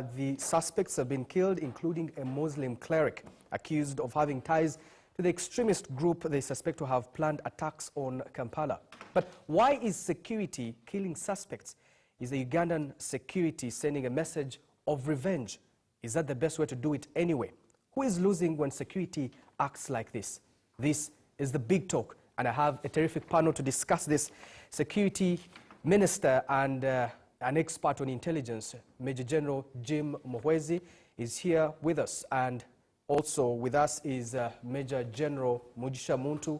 The suspects have been killed, including a Muslim cleric accused of having ties to the extremist group they suspect to have planned attacks on Kampala. But why is security killing suspects? Is the Ugandan security sending a message of revenge? Is that the best way to do it anyway? Who is losing when security acts like this? This is the big talk, and I have a terrific panel to discuss this. Security Minister and an expert on intelligence, Major General Jim Muhwezi, is here with us, and also with us is Major General Mugisha Muntu,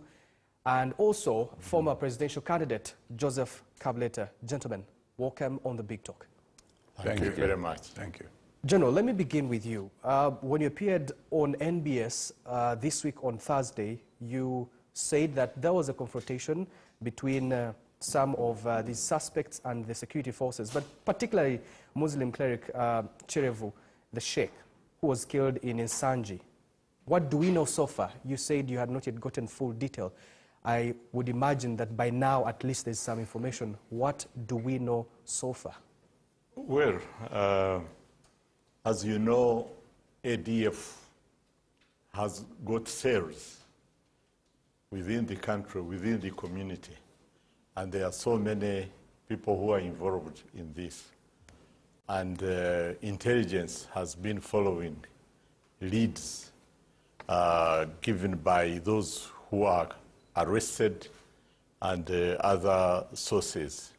and also former presidential candidate Joseph Kabuleta. Gentlemen, welcome on the Big Talk. Thank you very much. Thank you. General, let me begin with you. When you appeared on NBS this week on Thursday, you said that there was a confrontation between some of these suspects and the security forces, but particularly Muslim cleric Cherevu, the Sheikh, who was killed in Nsanji. What do we know so far? You said you had not yet gotten full detail. I would imagine that by now at least there's some information. What do we know so far? Well, as you know, ADF has got cells within the country, within the community. And there are so many people who are involved in this. And intelligence has been following leads given by those who are arrested and other sources.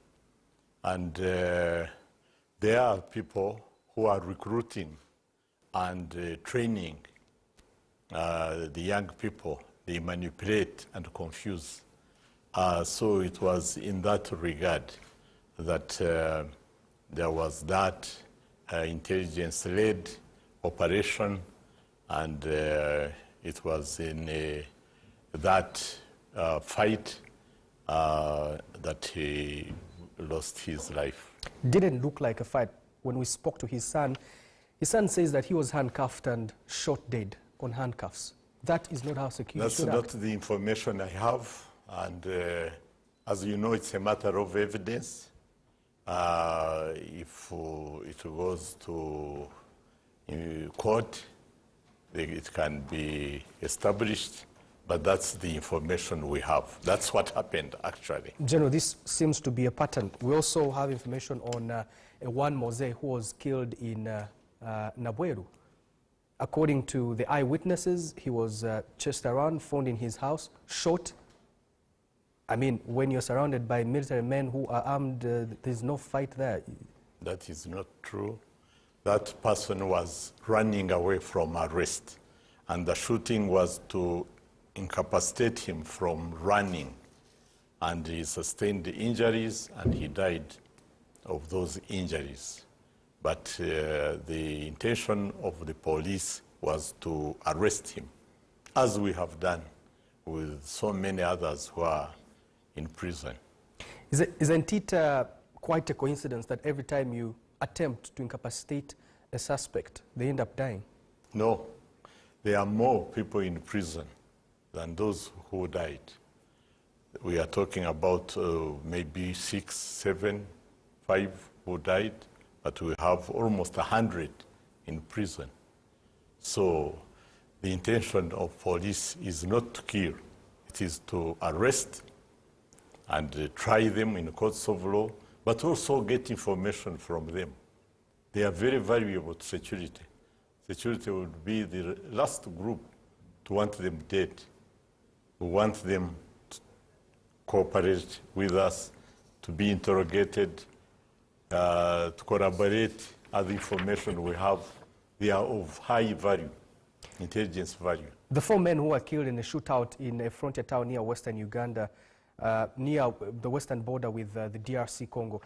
And there are people who are recruiting and training the young people. They manipulate and confuse. So it was in that regard that there was that intelligence-led operation, and it was in that fight that he lost his life. Didn't look like a fight. When we spoke to his son says that he was handcuffed and shot dead on handcuffs. That is not how security should act. That's not the information I have. And as you know, it's a matter of evidence. If it goes to court, it can be established, but that's the information we have. That's what happened, actually. General, this seems to be a pattern. We also have information on a one Mose who was killed in Nabweru. According to the eyewitnesses, he was chased around, found in his house, shot. I mean, when you're surrounded by military men who are armed, there's no fight there. That is not true. That person was running away from arrest, and the shooting was to incapacitate him from running. And he sustained injuries, and he died of those injuries. But the intention of the police was to arrest him, as we have done with so many others who are in prison. Isn't it quite a coincidence that every time you attempt to incapacitate a suspect, they end up dying? No. There are more people in prison than those who died. We are talking about maybe 6, 7, 5 who died, but we have almost 100 in prison. So the intention of police is not to kill. It is to arrest and try them in courts of law, but also get information from them. They are very valuable to security. Security would be the last group to want them dead. We want them to cooperate with us, to be interrogated, to corroborate other information we have. They are of high value, intelligence value. The 4 men who were killed in a shootout in a frontier town near western Uganda, near the western border with the DRC Congo,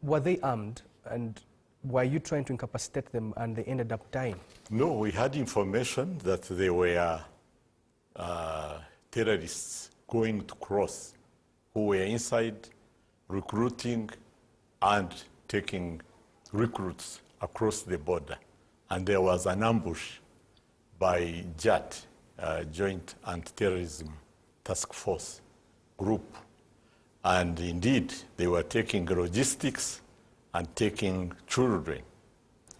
were they armed, and were you trying to incapacitate them and they ended up dying? No, we had information that they were terrorists going to cross, who were inside recruiting and taking recruits across the border. And there was an ambush by JAT, Joint Anti-Terrorism Task Force group. And indeed, they were taking logistics and taking children.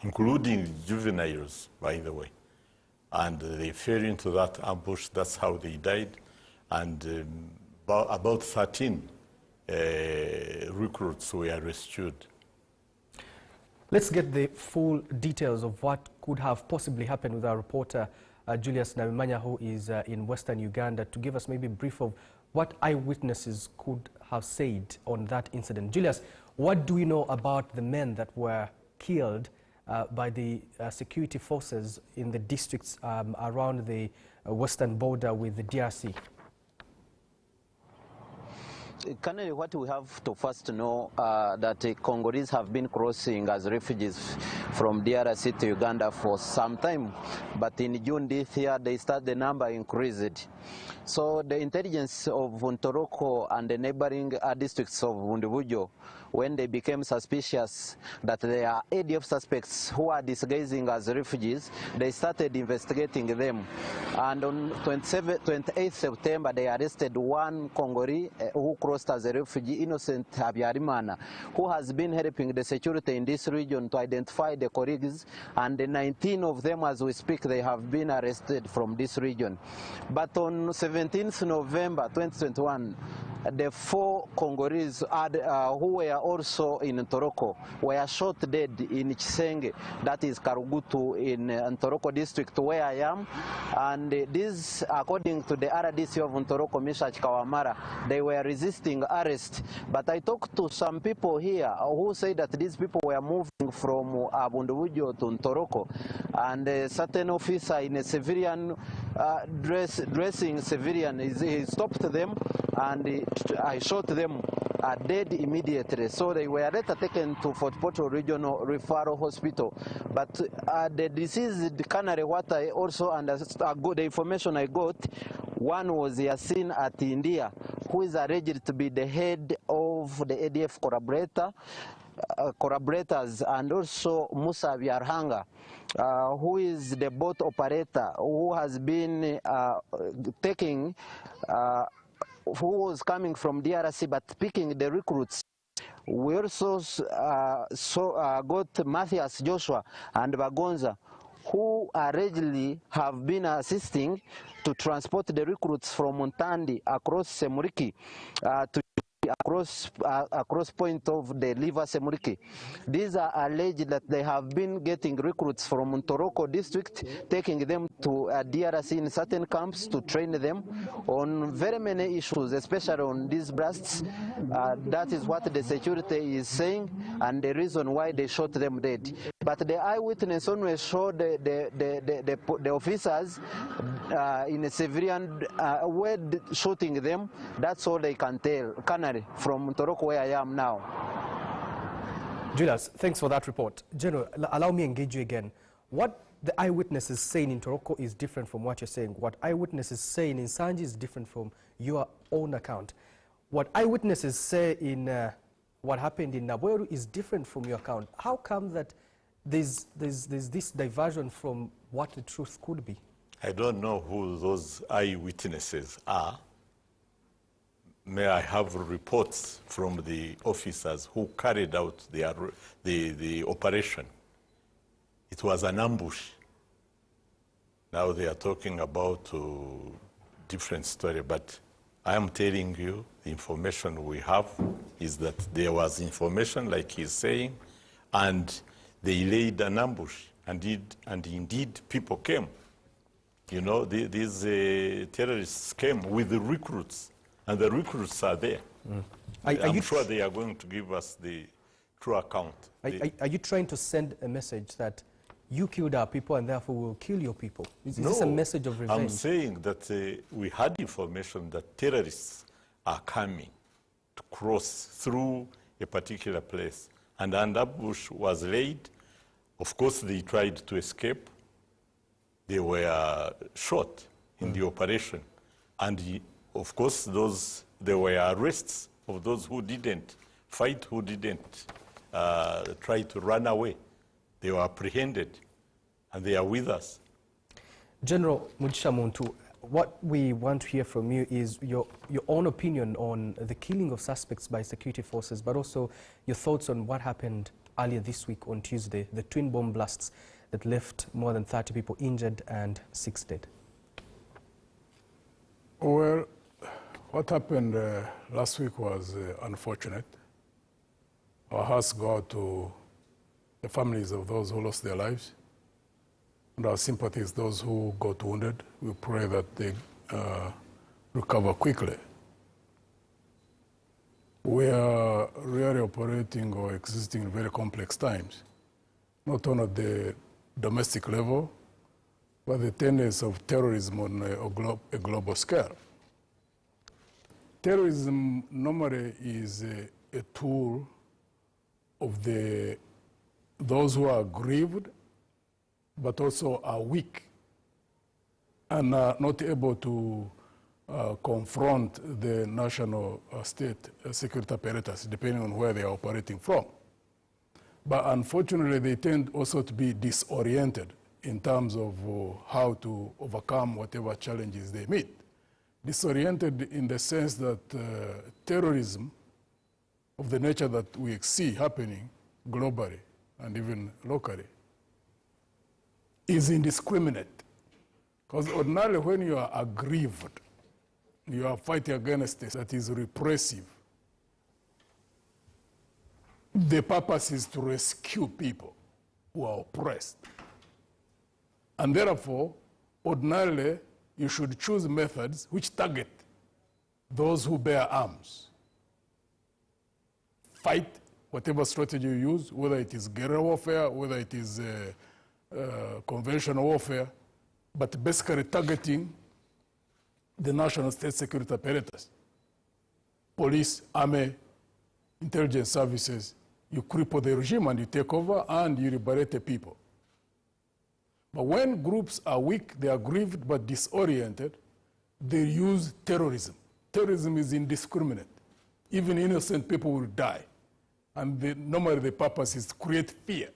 including juveniles, by the way. And they fell into that ambush. That's how they died. And about 13 recruits were rescued. Let's get the full details of what could have possibly happened with our reporter, Julius Nabimanya, who is in Western Uganda, to give us maybe a brief of what eyewitnesses could have said on that incident. Julius, what do we know about the men that were killed by the security forces in the districts around the western border with the DRC? Currently, what we have to first know that Congolese have been crossing as refugees from DRC to Uganda for some time, but in June this year, the number increased. So the intelligence of Ntoroko and the neighboring districts of Bundubujo, when they became suspicious that there are ADF suspects who are disguising as refugees, they started investigating them. And on 28th September, they arrested one Congolese who crossed as a refugee, Innocent Habyarimana, who has been helping the security in this region to identify the colleagues, and the 19 of them, as we speak, they have been arrested from this region. But on 17th November 2021, the 4 Congolese who were also in Ntoroko were shot dead in Chisenge, that is Karugutu in Ntoroko district where I am. And this, according to the RDC of Ntoroko, Misha Kawamara, they were resisting arrest. But I talked to some people here who say that these people were moving from Bundubujo to Ntoroko, and a certain officer in a civilian dressing civilian, he stopped them and I shot them dead immediately. So they were later taken to Fort Portal Regional Referral Hospital. But the deceased canary, what I also understood, the information I got, one was Yasin at India, who is alleged to be the head of the ADF collaborators, and also Musa Biarhanga, who is the boat operator, who has been taking who was coming from DRC but picking the recruits. We also got Matthias Joshua and Bagonza, who allegedly have been assisting to transport the recruits from Montandi across Semuriki to across point of the Liver Semuriki. These are alleged that they have been getting recruits from Ntoroko district, taking them to DRC in certain camps to train them on very many issues, especially on these blasts. That is what the security is saying, and the reason why they shot them dead. But the eyewitness only showed the officers in a civilian were shooting them. That's all they can tell. Canary from Ntoroko, where I am now. Julius, thanks for that report. General, allow me to engage you again. What the eyewitnesses saying in Ntoroko is different from what you're saying. What eyewitnesses saying in Sanji is different from your own account. What eyewitnesses say in what happened in Nabweru is different from your account. How come that there's this diversion from what the truth could be? I don't know who those eyewitnesses are. May I have reports from the officers who carried out the operation? It was an ambush. Now they are talking about different story, but I am telling you the information we have is that there was information, like he's saying, and they laid an ambush, and indeed people came. You know, these terrorists came with the recruits, and the recruits are there. I'm sure they are going to give us the true account. Are you trying to send a message that you killed our people and therefore we'll kill your people? Is this a message of revenge? I'm saying that we had information that terrorists are coming to cross through a particular place, and an ambush was laid. Of course, they tried to escape. They were shot in the operation. And of course, there were arrests of those who didn't fight, who didn't try to run away. They were apprehended, and they are with us. General Mugisha Muntu, what we want to hear from you is your own opinion on the killing of suspects by security forces, but also your thoughts on what happened earlier this week on Tuesday, the twin bomb blasts that left more than 30 people injured and 6 dead? Well, what happened last week was unfortunate. Our hearts go out to the families of those who lost their lives, and our sympathies those who got wounded. We pray that they recover quickly. We are really operating or existing in very complex times, not only at the domestic level, but the tendency of terrorism on a global scale. Terrorism normally is a tool of those who are grieved, but also are weak and are not able to confront the national state security apparatus, depending on where they are operating from. But unfortunately, they tend also to be disoriented in terms of how to overcome whatever challenges they meet. Disoriented in the sense that terrorism of the nature that we see happening globally and even locally is indiscriminate. Because ordinarily when you are aggrieved, you are fighting against this that is repressive. The purpose is to rescue people who are oppressed. And therefore, ordinarily, you should choose methods which target those who bear arms. Fight whatever strategy you use, whether it is guerrilla warfare, whether it is conventional warfare, but basically targeting the national state security apparatus. Police, army, intelligence services, you cripple the regime and you take over and you liberate the people. But when groups are weak, they are grieved but disoriented, they use terrorism. Terrorism is indiscriminate. Even innocent people will die. And normally the purpose is to create fear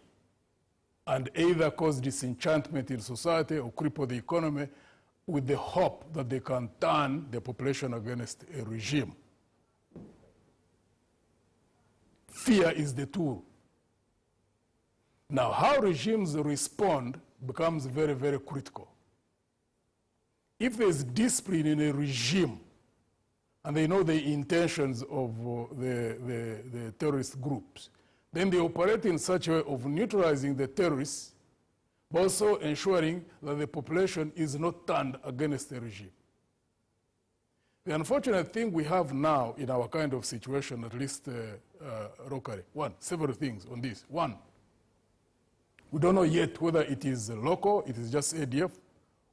and either cause disenchantment in society or cripple the economy with the hope that they can turn the population against a regime. Fear is the tool. Now, how regimes respond becomes very, very critical. If there's discipline in a regime, and they know the intentions of the terrorist groups, then they operate in such a way of neutralizing the terrorists, but also ensuring that the population is not turned against the regime. The unfortunate thing we have now in our kind of situation, at least locally, several things on this. One, we don't know yet whether it is local, it is just ADF,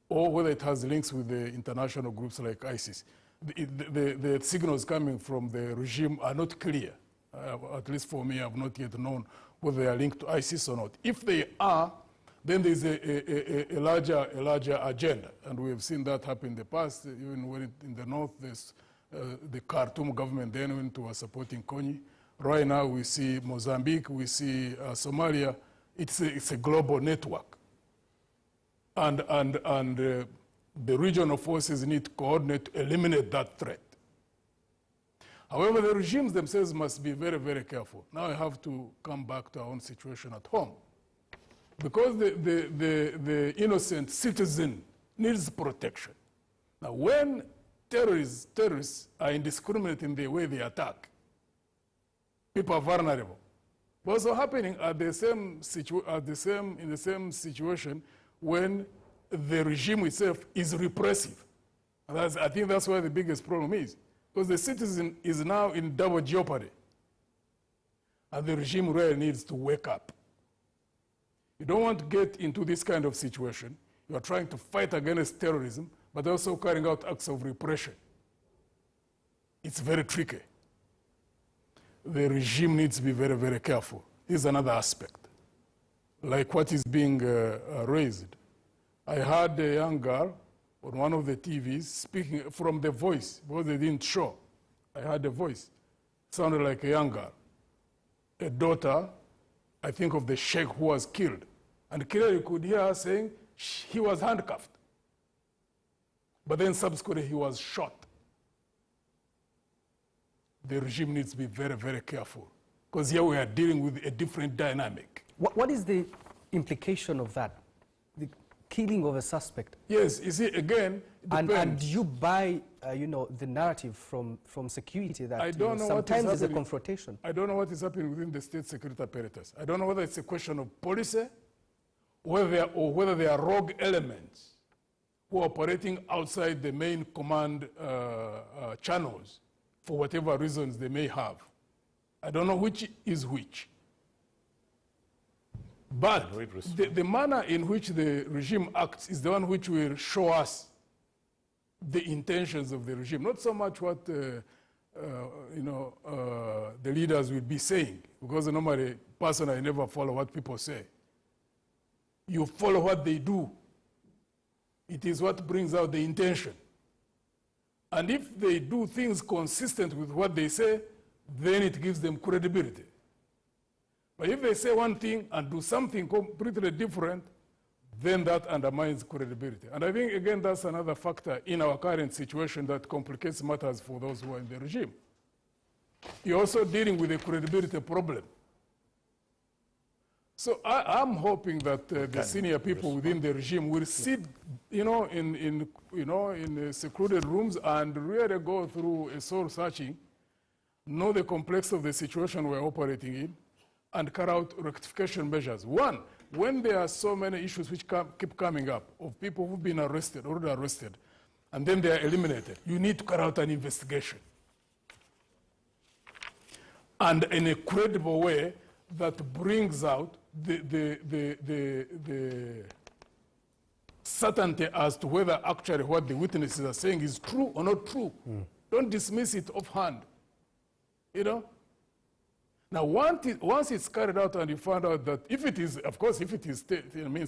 or whether it has links with the international groups like ISIS. The signals coming from the regime are not clear. At least for me, I have not yet known whether they are linked to ISIS or not. If they are, then there's a larger agenda. And we have seen that happen in the past, even when in the north, there's the Khartoum government then went to supporting Kony. Right now, we see Mozambique, we see Somalia. It's a global network. And the regional forces need to coordinate to eliminate that threat. However, the regimes themselves must be very, very careful. Now I have to come back to our own situation at home. Because the innocent citizen needs protection. Now, when terrorists are indiscriminate in the way they attack, people are vulnerable. But also happening in the same situation when the regime itself is repressive. And I think that's where the biggest problem is. Because the citizen is now in double jeopardy. And the regime really needs to wake up. You don't want to get into this kind of situation. You are trying to fight against terrorism, but also carrying out acts of repression. It's very tricky. The regime needs to be very, very careful. This is another aspect, like what is being raised. I heard a young girl on one of the TVs speaking from the voice, because they didn't show. I heard the voice. It sounded like a young girl. A daughter, I think, of the sheikh who was killed. And clearly you could hear her saying he was handcuffed. But then subsequently he was shot. The regime needs to be very, very careful because here we are dealing with a different dynamic. What is the implication of that? The killing of a suspect? Yes, you see, again, it depends. And do you buy, you know, the narrative from security that I don't know sometimes there's a confrontation? I don't know what is happening within the state security apparatus. I don't know whether it's a question of policy or whether there are rogue elements who are operating outside the main command channels for whatever reasons they may have. I don't know which is which. But the manner in which the regime acts is the one which will show us the intentions of the regime, not so much what the leaders will be saying, because normally, personally, I never follow what people say. You follow what they do. It is what brings out the intention. And if they do things consistent with what they say, then it gives them credibility. But if they say one thing and do something completely different, then that undermines credibility. And I think, again, that's another factor in our current situation that complicates matters for those who are in the regime. You're also dealing with a credibility problem. So I'm hoping that the senior people within the regime will sit, in secluded rooms and really go through a soul searching, know the complexity of the situation we're operating in, and carry out rectification measures. One, when there are so many issues which keep coming up of people who've been already arrested, and then they are eliminated, you need to carry out an investigation. And in a credible way that brings out the certainty as to whether actually what the witnesses are saying is true or not true. Don't dismiss it offhand, you know? Now, once it's carried out and you find out that if it is, of course, if it is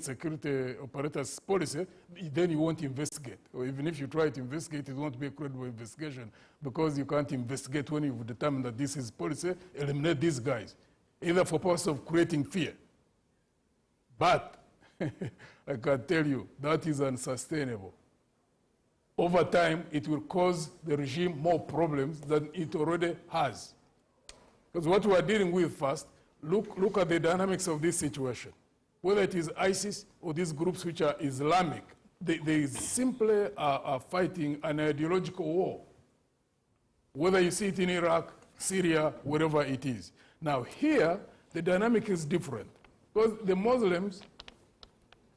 security operators policy, then you won't investigate. Or even if you try to investigate, it won't be a credible investigation because you can't investigate when you've determined that this is policy, eliminate these guys, either for purpose of creating fear. But I can tell you, that is unsustainable. Over time, it will cause the regime more problems than it already has. Because what we are dealing with first, look at the dynamics of this situation. Whether it is ISIS or these groups which are Islamic, they simply are fighting an ideological war. Whether you see it in Iraq, Syria, wherever it is. Now here, the dynamic is different. Because the Muslims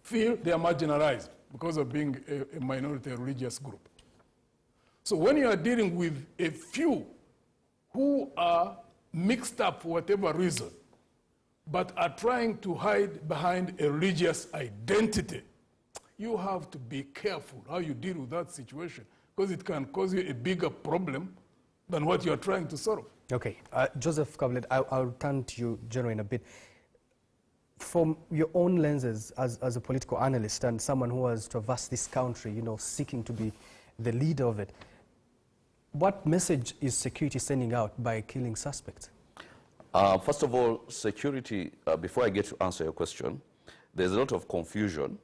feel they are marginalized because of being a minority religious group. So when you are dealing with a few who are mixed up for whatever reason, but are trying to hide behind a religious identity, you have to be careful how you deal with that situation, because it can cause you a bigger problem than what you are trying to solve. Okay, Joseph Kabuleta, I'll turn to you, General, in a bit. From your own lenses as a political analyst and someone who has traversed this country, you know, seeking to be the leader of it, what message is security sending out by killing suspects? First of all, security, before I get to answer your question, there's a lot of confusion,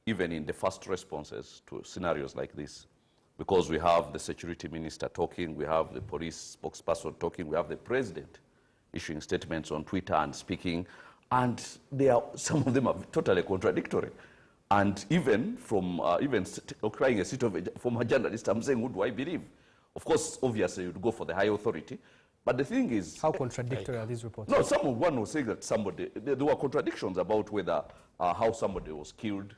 even in the first responses to scenarios like this, because we have the security minister talking, we have the police spokesperson talking, we have the president issuing statements on Twitter and speaking, and some of them are totally contradictory. And even from, occupying a seat of a former journalist, I'm saying, who do I believe? Of course, obviously, you'd go for the high authority. But the thing is... How contradictory are these reports? No, one was saying that there were contradictions about whether, how somebody was killed.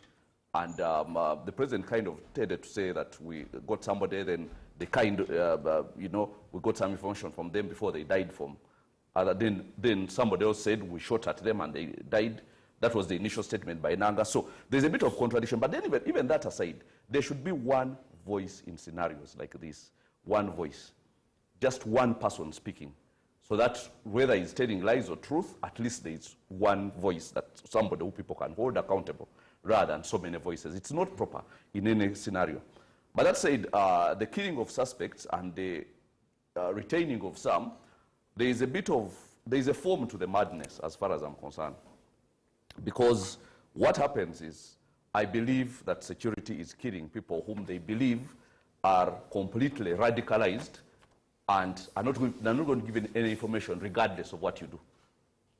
And the president kind of tended to say that we got somebody, then they we got some information from them before they died from. Then somebody else said we shot at them and they died. That was the initial statement by Nanga. So there's a bit of contradiction. But then even that aside, there should be one voice in scenarios like this. One voice, just one person speaking, so that whether he's telling lies or truth, at least there is one voice, that somebody who people can hold accountable, rather than so many voices. It's not proper in any scenario. But that said, the killing of suspects and the retaining of some, there is a form to the madness as far as I'm concerned. Because what happens is, I believe that security is killing people whom they believe are completely radicalized and are not going to give any information regardless of what you do.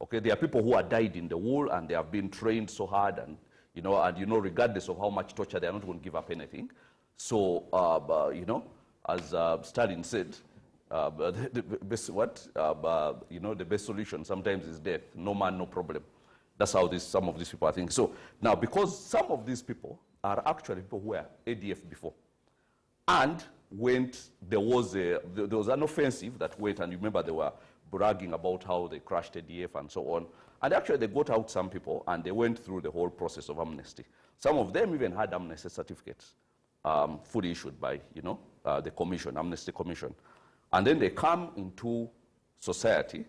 Okay, there are people who are died in the war and they have been trained so hard, and regardless of how much torture, they are not going to give up anything. So, as Stalin said, the best solution sometimes is death. No man, no problem. That's how some of these people are thinking. So now, because some of these people are actually people who were ADF before, and there was an offensive that went, and you remember they were bragging about how they crushed ADF and so on. And actually, they got out some people, and they went through the whole process of amnesty. Some of them even had amnesty certificates fully issued by, the commission, Amnesty Commission. And then they come into society,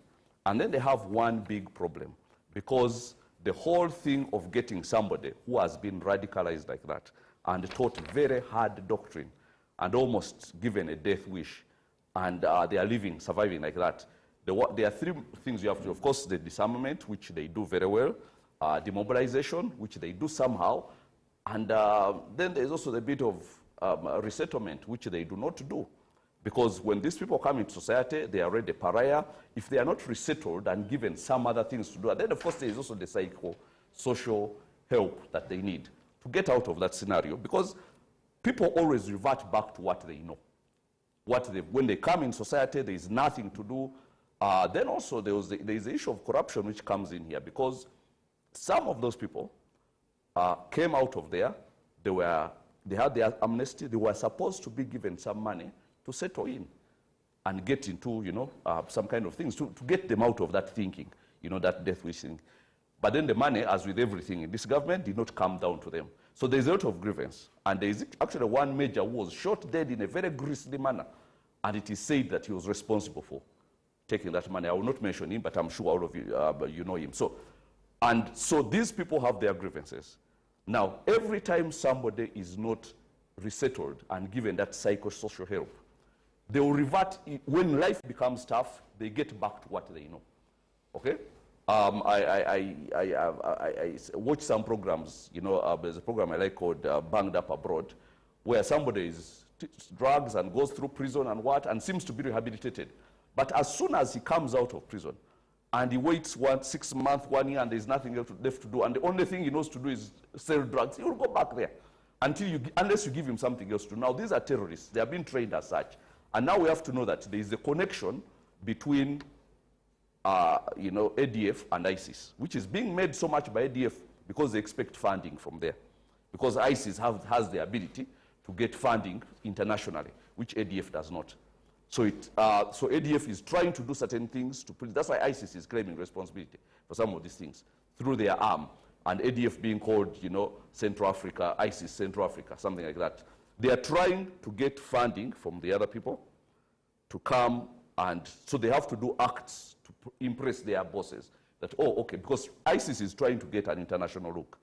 and then they have one big problem, because the whole thing of getting somebody who has been radicalized like that and taught very hard doctrine and almost given a death wish, and they are surviving like that. There are three things you have to do. Of course, the disarmament, which they do very well, demobilization, which they do somehow, and then there's also the bit of resettlement, which they do not do. Because when these people come into society, they are already pariah. If they are not resettled and given some other things to do, and then of course there is also the social help that they need to get out of that scenario. Because people always revert back to what they know. When they come in society, there is nothing to do. Then also there is the issue of corruption which comes in here, because some of those people came out of there. They had their amnesty. They were supposed to be given some money to settle in and get into, some kind of things, to get them out of that thinking, that death wish thing. But then the money, as with everything in this government, did not come down to them. So there's a lot of grievance. And there is actually one major who was shot dead in a very grisly manner. And it is said that he was responsible for taking that money. I will not mention him, but I'm sure all of you, you know him. So these people have their grievances. Now, every time somebody is not resettled and given that psychosocial help, they will revert. When life becomes tough, they get back to what they know. Okay? I watch some programs. There's a program I like called Banged Up Abroad, where somebody is drugs and goes through prison and seems to be rehabilitated. But as soon as he comes out of prison and he waits 6 months, 1 year, and there's nothing else left to do, and the only thing he knows to do is sell drugs, he will go back there unless you give him something else to do. Now, these are terrorists. They have been trained as such. And now we have to know that there is a connection between ADF and ISIS, which is being made so much by ADF because they expect funding from there. Because ISIS has the ability to get funding internationally, which ADF does not. So ADF is trying to do certain things that's why ISIS is claiming responsibility for some of these things through their arm, and ADF being called, Central Africa, ISIS Central Africa, something like that. They are trying to get funding from the other people to come, and so they have to do acts to impress their bosses that, because ISIS is trying to get an international look,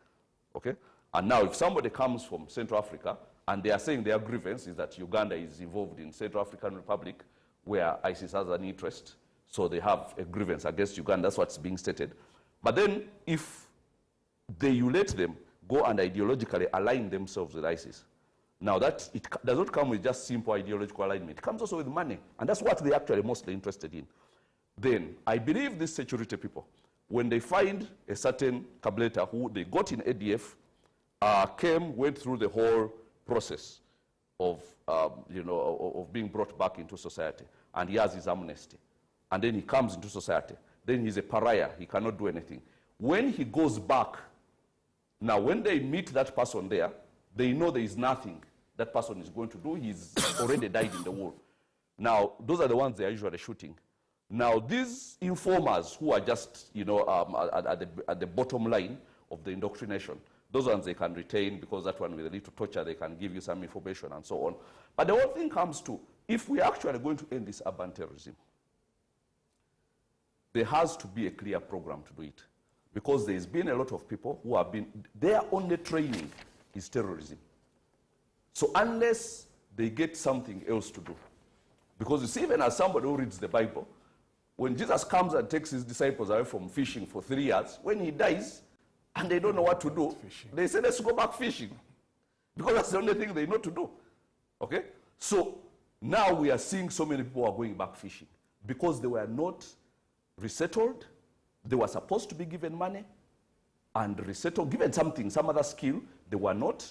okay? And now if somebody comes from Central Africa and they are saying their grievance is that Uganda is involved in Central African Republic where ISIS has an interest, so they have a grievance against Uganda, that's what's being stated. But then if you let them go and ideologically align themselves with ISIS, now it does not come with just simple ideological alignment. It comes also with money, and that's what they're actually mostly interested in. Then I believe these security people, when they find a certain Kabuleta who they got in ADF, went through the whole process of being brought back into society, and he has his amnesty, and then he comes into society. Then he's a pariah. He cannot do anything. When he goes back, now when they meet that person there, they know there is nothing that person is going to do. He's already died in the war. Now, those are the ones they are usually shooting. Now, these informers who are just, at the bottom line of the indoctrination, those ones they can retain, because that one with a little torture, they can give you some information and so on. But the whole thing comes to, if we are actually going to end this urban terrorism, there has to be a clear program to do it. Because there's been a lot of people who have been, their only training is terrorism. So unless they get something else to do, because you see, even as somebody who reads the Bible, when Jesus comes and takes his disciples away from fishing for 3 years, when he dies and they don't know what to do, they say, let's go back fishing. Because that's the only thing they know to do. Okay? So now we are seeing so many people who are going back fishing because they were not resettled They were supposed to be given money and resettled, given something, some other skill. They were not,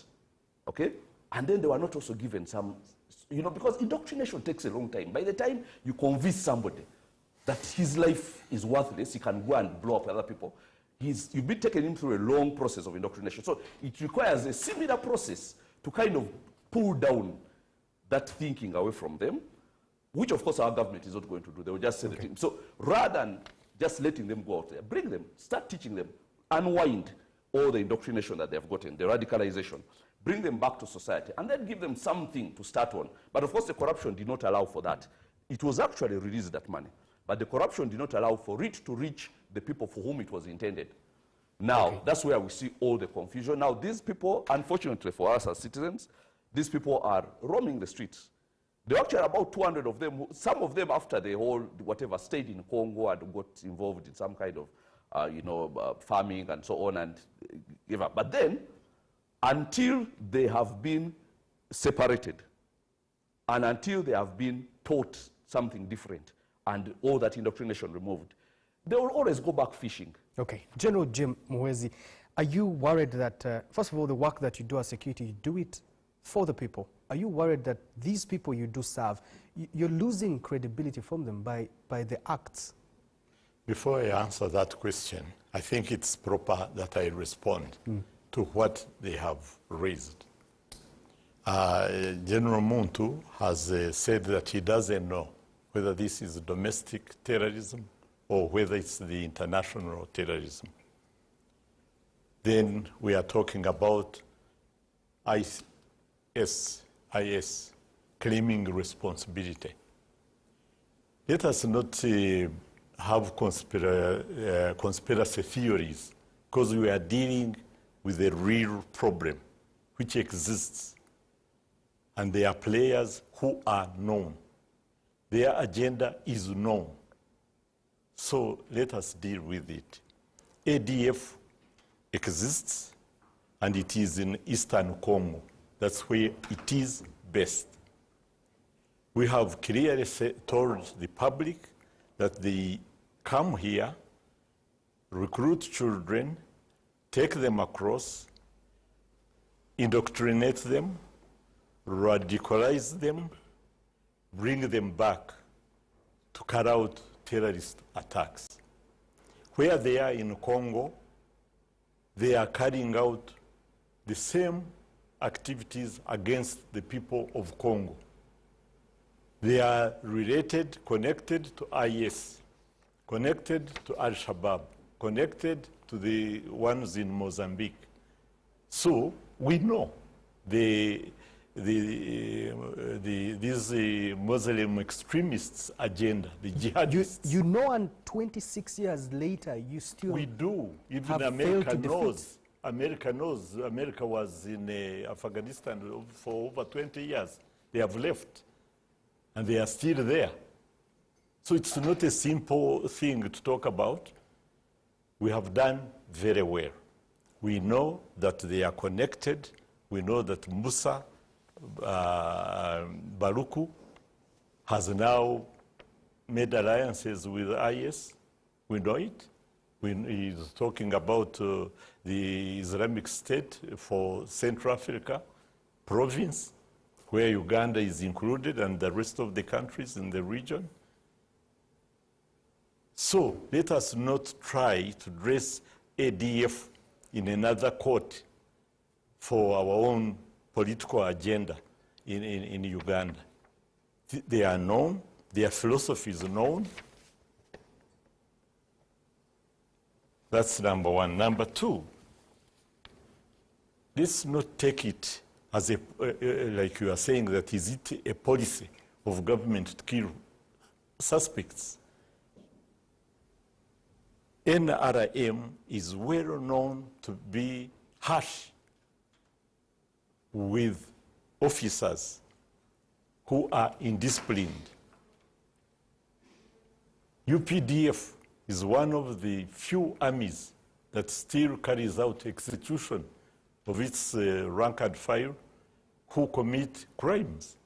okay? And then they were not also given some, you know, because indoctrination takes a long time. By the time you convince somebody that his life is worthless, he can go and blow up other people, you've been taking him through a long process of indoctrination. So it requires a similar process to kind of pull down that thinking away from them, which of course our government is not going to do. They will just say the thing. So rather than just letting them go out there, bring them, start teaching them, unwind all the indoctrination that they've gotten, the radicalization, bring them back to society, and then give them something to start on. But of course the corruption did not allow for that. It was actually released, that money, but the corruption did not allow for it to reach the people for whom it was intended. Now, that's where we see all the confusion. Now, these people, unfortunately for us as citizens, these people are roaming the streets. There are actually about 200 of them, some of them after the whole, whatever, stayed in Congo and got involved in some kind of, farming and so on and give up. But then, until they have been separated and until they have been taught something different and all that indoctrination removed, they will always go back fishing. Okay. General Jim Muhwezi, are you worried that, first of all, the work that you do as security, you do it for the people? Are you worried that these people you do serve, you're losing credibility from them by the acts? Before I answer that question, I think it's proper that I respond to what they have raised. General Muntu has said that he doesn't know whether this is domestic terrorism or whether it's the international terrorism. Then we are talking about IS claiming responsibility. Let us not have conspiracy theories, because we are dealing with a real problem which exists. And there are players who are known. Their agenda is known. So let us deal with it. ADF exists, and it is in Eastern Congo. That's where it is best. We have clearly told the public that they come here, recruit children, take them across, indoctrinate them, radicalize them, bring them back to carry out terrorist attacks. Where they are in Congo, they are carrying out the same activities against the people of Congo. They are related, connected to IS, connected to Al-Shabaab, connected to the ones in Mozambique. So we know these Muslim extremists' agenda, the jihadists. You know, and 26 years later, you still We do. Even America knows. America knows. America was in Afghanistan for over 20 years. They have left, and they are still there. So it's not a simple thing to talk about. We have done very well. We know that they are connected. We know that Musa Baruku has now made alliances with IS. We know it. He's talking about the Islamic State for Central Africa province, where Uganda is included and the rest of the countries in the region. So let us not try to dress ADF in another court for our own political agenda in Uganda. They are known, their philosophy is known. That's number one. Number two, let's not take it as like you are saying, that is it a policy of government to kill suspects. NRM is well known to be harsh with officers who are indisciplined. UPDF is one of the few armies that still carries out execution of its rank and file who commit crimes.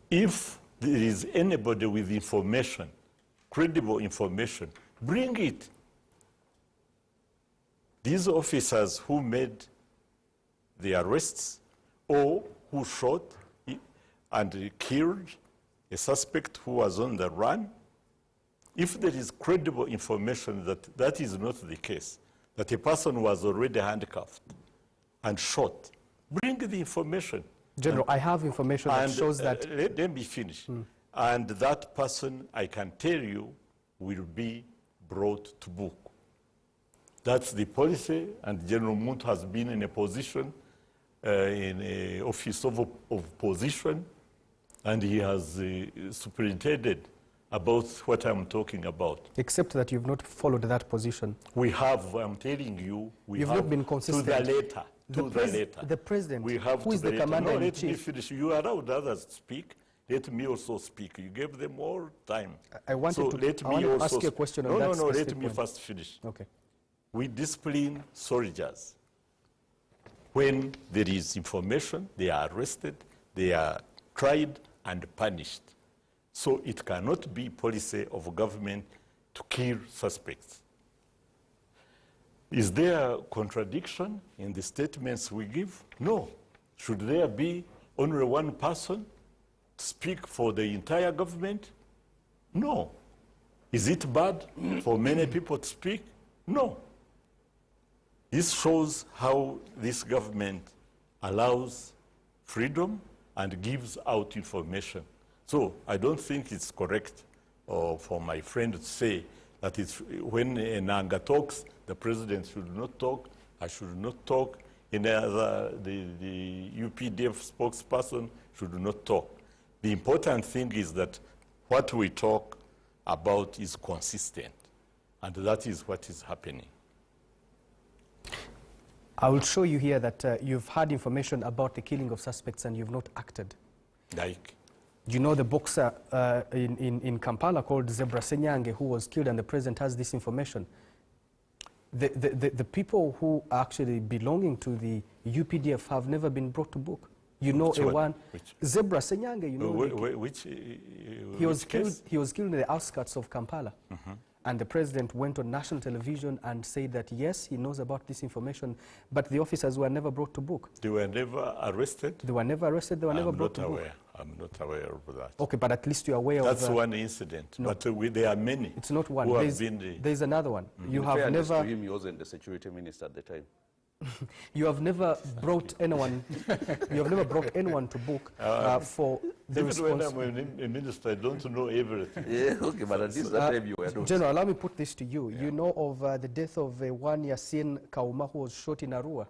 If there is anybody with information, credible information, Bring it. These officers who made the arrests or who shot and killed a suspect who was on the run, if there is credible information that that is not the case, that a person was already handcuffed and shot, bring the information. General, I have information that shows that... Let me finish. And that person, I can tell you, will be brought to book. That's the policy, and General Munt has been in a position, in an office of position, and he has superintended about what I'm talking about. Except that you've not followed that position. We have, I'm telling you, You've not been consistent. To the letter. The president, we have who is the commander in chief. Let me finish. You allowed others to speak. Let me also speak. You gave them all time. I wanted to ask you a question on that. No, let me first finish. Okay. We discipline soldiers. When there is information, they are arrested, they are tried and punished. So it cannot be policy of government to kill suspects. Is there a contradiction in the statements we give? No. Should there be only one person to speak for the entire government? No. Is it bad for many people to speak? No. This shows how this government allows freedom and gives out information. So I don't think it's correct for my friend to say that it's, when Nanga talks, the president should not talk, I should not talk, any other, the UPDF spokesperson should not talk. The important thing is that what we talk about is consistent, and that is what is happening. I will show you here that you've had information about the killing of suspects and you've not acted. Like? You know the boxer in Kampala called Zebra Senyange who was killed, and the president has this information. The people who are actually belonging to the UPDF have never been brought to book. You know Zebra Senyange, you know. He was killed in the outskirts of Kampala. And the president went on national television and said that, yes, he knows about this information, but the officers were never brought to book. They were never arrested? They were never arrested, they were never brought to book. I'm not aware of that. Okay, but at least you're aware That's of... That's one incident, no. But there are many. It's not one. There's another one. You have never... to him, he wasn't the security minister at the time. You have never brought anyone. You have never brought anyone to book for the response. Even when I'm a minister, I don't know everything. Yeah, okay, but at least that time you were not. General, allow me put this to you. Yeah. You know of the death of one Yasin Kauma who was shot in Arua.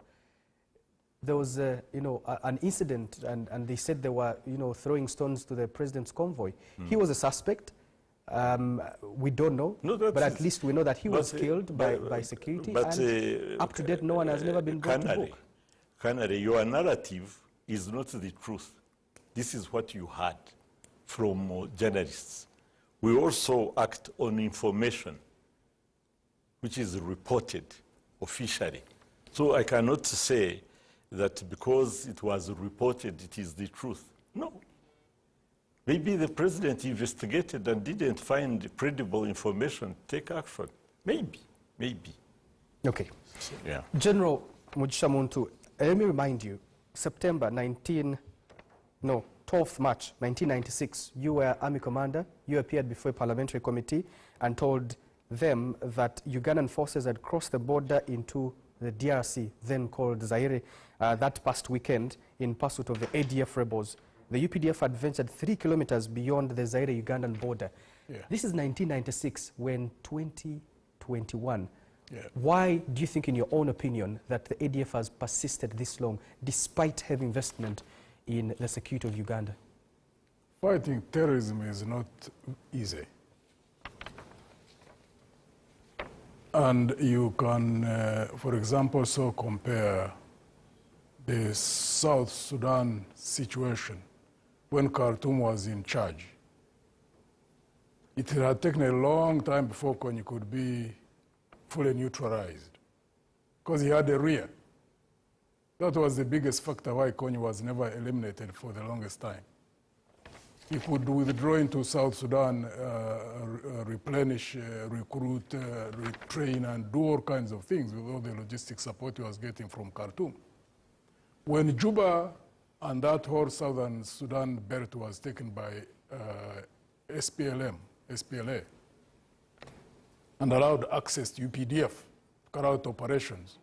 There was, an incident, and they said they were, throwing stones to the president's convoy. He was a suspect. We don't know, but at least we know that he was killed by security, and up to date no one has never been brought to book. Canary, your narrative is not the truth. This is what you heard from journalists. We also act on information which is reported officially. So I cannot say that because it was reported it is the truth. No. Maybe the president investigated and didn't find credible information, take action. Maybe. Okay. So, yeah. General Mugisha Muntu, let me remind you, September 12th March 1996, you were Army Commander. You appeared before a parliamentary committee and told them that Ugandan forces had crossed the border into the DRC, then called Zaire, that past weekend in pursuit of the ADF rebels. The UPDF had ventured 3 kilometers beyond the Zaire-Ugandan border. Yeah. This is 1996, when 2021. Yeah. Why do you think, in your own opinion, that the ADF has persisted this long, despite heavy investment in the security of Uganda? Fighting terrorism is not easy. And you can, for example, compare the South Sudan situation when Khartoum was in charge. It had taken a long time before Kony could be fully neutralized, because he had a rear. That was the biggest factor why Kony was never eliminated for the longest time. he could withdraw into South Sudan, replenish, recruit, retrain, and do all kinds of things with all the logistic support he was getting from Khartoum. When Juba and that whole southern Sudan belt was taken by SPLA, and allowed access to UPDF to carry out operations,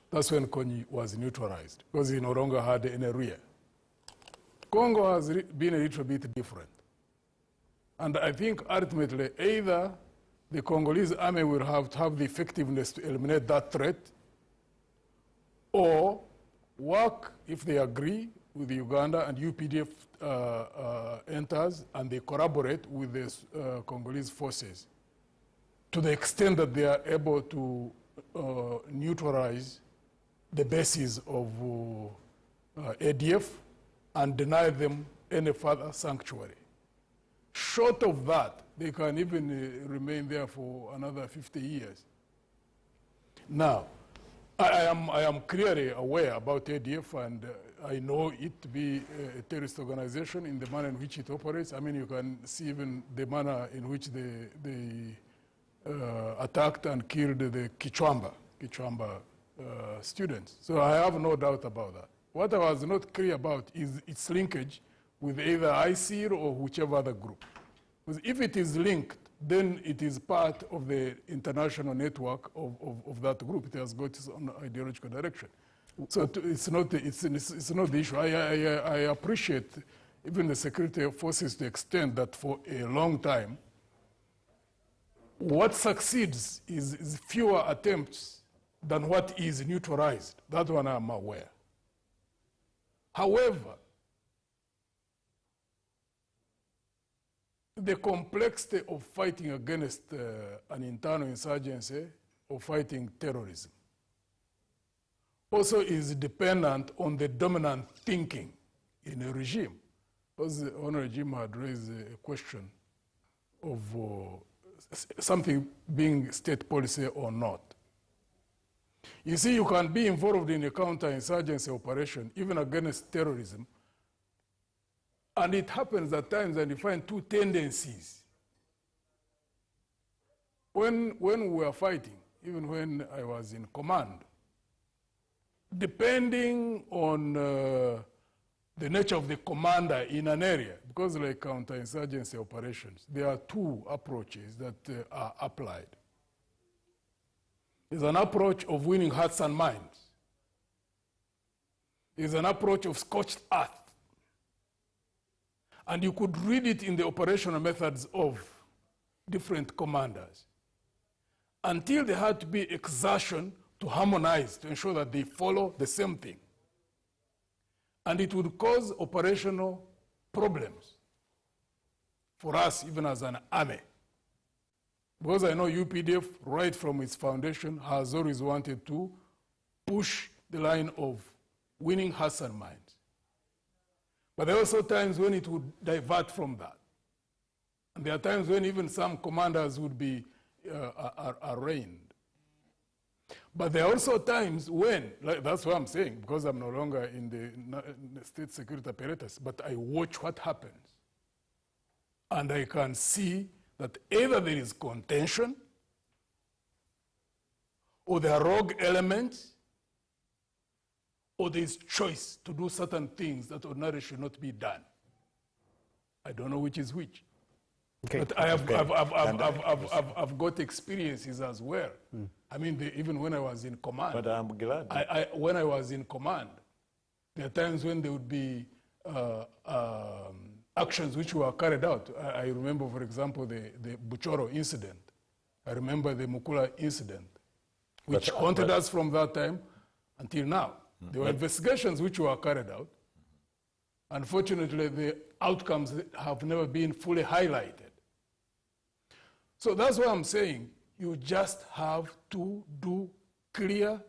that's when Konyi was neutralized, because he no longer had any rear. Congo has been a little bit different. And I think ultimately either the Congolese army will have to have the effectiveness to eliminate that threat, or work, if they agree with Uganda and UPDF enters and they collaborate with the Congolese forces to the extent that they are able to neutralize the bases of ADF and deny them any further sanctuary. Short of that, they can even remain there for another 50 years. Now, I am clearly aware about ADF, and I know it to be a terrorist organization in the manner in which it operates. I mean, you can see even the manner in which they attacked and killed the Kichwamba students. So I have no doubt about that. What I was not clear about is its linkage with either ICIR or whichever other group. Because if it is linked, then it is part of the international network of that group. It has got its own ideological direction. So it's not the issue. I appreciate even the security forces to the extent that for a long time, what succeeds is fewer attempts than what is neutralized. That one I'm aware. However, the complexity of fighting against an internal insurgency or fighting terrorism also is dependent on the dominant thinking in a regime. Because the Honorable Jim had raised a question of something being state policy or not. You see, you can be involved in a counter-insurgency operation, even against terrorism, and it happens at times that you find two tendencies. When we were fighting, even when I was in command, depending on the nature of the commander in an area, because like counter-insurgency operations, there are two approaches that are applied. There's an approach of winning hearts and minds. There's an approach of scorched earth. And you could read it in the operational methods of different commanders until there had to be exertion to harmonize, to ensure that they follow the same thing. And it would cause operational problems for us, even as an army. Because I know UPDF, right from its foundation, has always wanted to push the line of winning hearts and minds. But there are also times when it would divert from that. And there are times when even some commanders would be arraigned. But there are also times when, like, that's what I'm saying, because I'm no longer in the state security apparatus, but I watch what happens. And I can see that either there is contention, or there are rogue elements, or there is choice to do certain things that ordinarily should not be done. I don't know which is which. Okay. But I've got experiences as well. I mean, even when I was in command. But I'm glad. When I was in command, there are times when there would be actions which were carried out. I remember, for example, the Buchoro incident. I remember the Mukula incident, which haunted us from that time until now. There were investigations which were carried out. Unfortunately, the outcomes have never been fully highlighted. So that's why I'm saying you just have to do clear,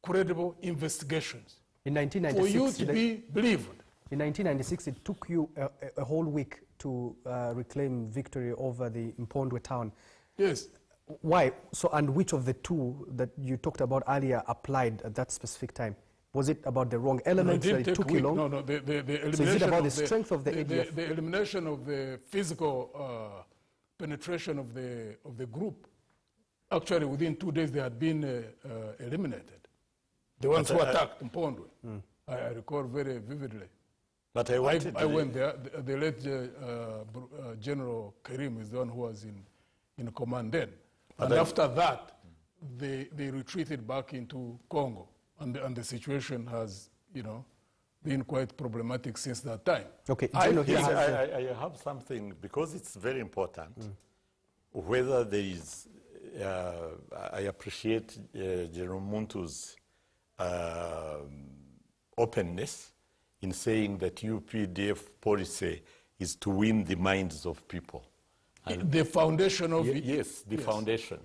credible investigations in 1996, for you to be believed. In 1996, it took you a whole week to reclaim victory over the Mpondwe town. Yes. Why? So, and which of the two that you talked about earlier applied at that specific time? Was it about the wrong elements that it took you long? No, the elimination So is it about of the strength of the ADF? The elimination of the physical penetration of the group. Actually, within 2 days, they had been eliminated. The ones who attacked Mpondwe. I recall very vividly. But I went there. The late General Karim is the one who was in command then. And after that, they retreated back into Congo. And the situation has, been quite problematic since that time. Okay, I have something, because it's very important, whether there is, I appreciate General Muntu's openness in saying that UPDF policy is to win the minds of people. And the foundation of it. Yes, the foundation.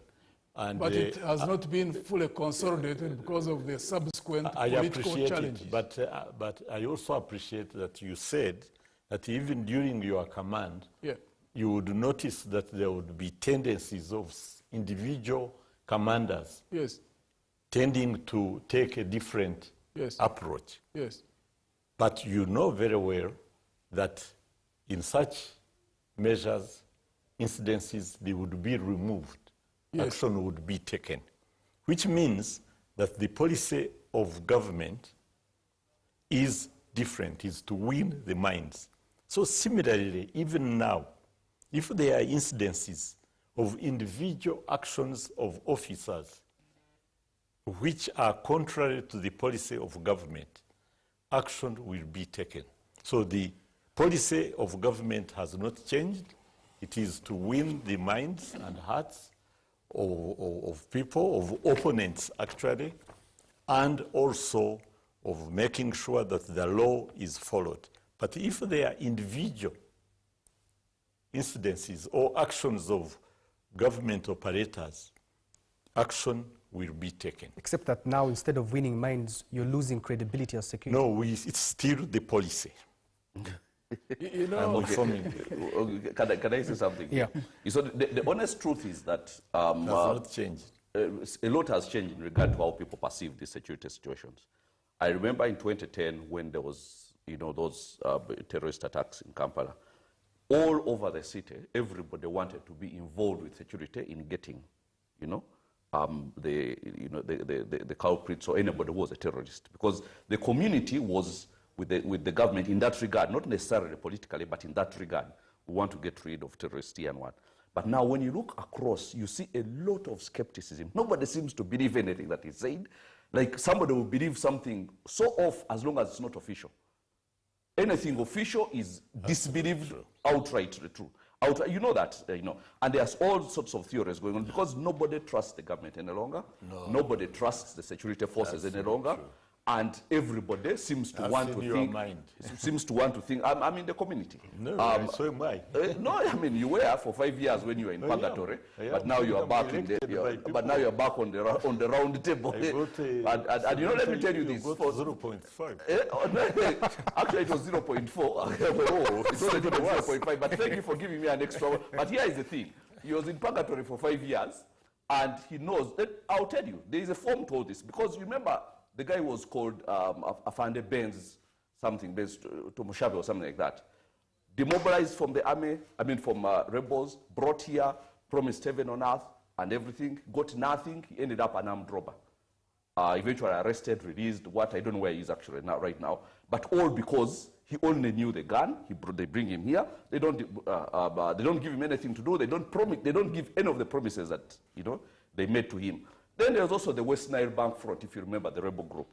And but it has not been fully consolidated because of the subsequent political challenges. But I also appreciate that you said that even during your command, you would notice that there would be tendencies of individual commanders tending to take a different approach. Yes. But you know very well that in such measures, incidences, they would be removed. Action would be taken, which means that the policy of government is different, is to win the minds. So similarly, even now, if there are incidences of individual actions of officers which are contrary to the policy of government, action will be taken. So the policy of government has not changed. It is to win the minds and hearts of people, of opponents actually, and also of making sure that the law is followed. But if there are individual incidences or actions of government operators, action will be taken. Except that now, instead of winning minds, you're losing credibility as security. No, it's still the policy. Can I say something? Yeah. So the honest truth is that has not changed. A lot has changed in regard to how people perceive these security situations. I remember in 2010 when there was, those terrorist attacks in Kampala. All over the city, everybody wanted to be involved with security in getting, the culprits or anybody who was a terrorist, because the community was with the government in that regard, not necessarily politically, but in that regard. We want to get rid of terrorists and what. But now when you look across, you see a lot of skepticism. Nobody seems to believe anything that is said. Like somebody will believe something so off as long as it's not official. Anything official is disbelieved outright true. You know that, and there's all sorts of theories going on because nobody trusts the government any longer. No. Nobody trusts the security forces any longer. True. And everybody seems to want to think. Seems to want to think. I'm in the community. No, so am I. No, I mean you were for 5 years when you were in purgatory, but now you are back in the. But now you are back on the round table. And let me tell you this. 0.5. Actually, it was 0.4. It's only 0.5. But thank you for giving me an extra one. But here is the thing: he was in purgatory for 5 years, and he knows. I'll tell you, there is a form to all this because you remember. The guy was called Afande Benz, Benz Tomushabe or something like that. Demobilized from the army, from rebels, brought here, promised heaven on earth and everything, got nothing, he ended up an armed robber. Eventually arrested, released, I don't know where he is actually right now, but all because he only knew the gun, they bring him here, they don't give him anything to do, they don't give any of the promises that, they made to him. Then there's also the West Nile Bank Front, if you remember, the rebel group.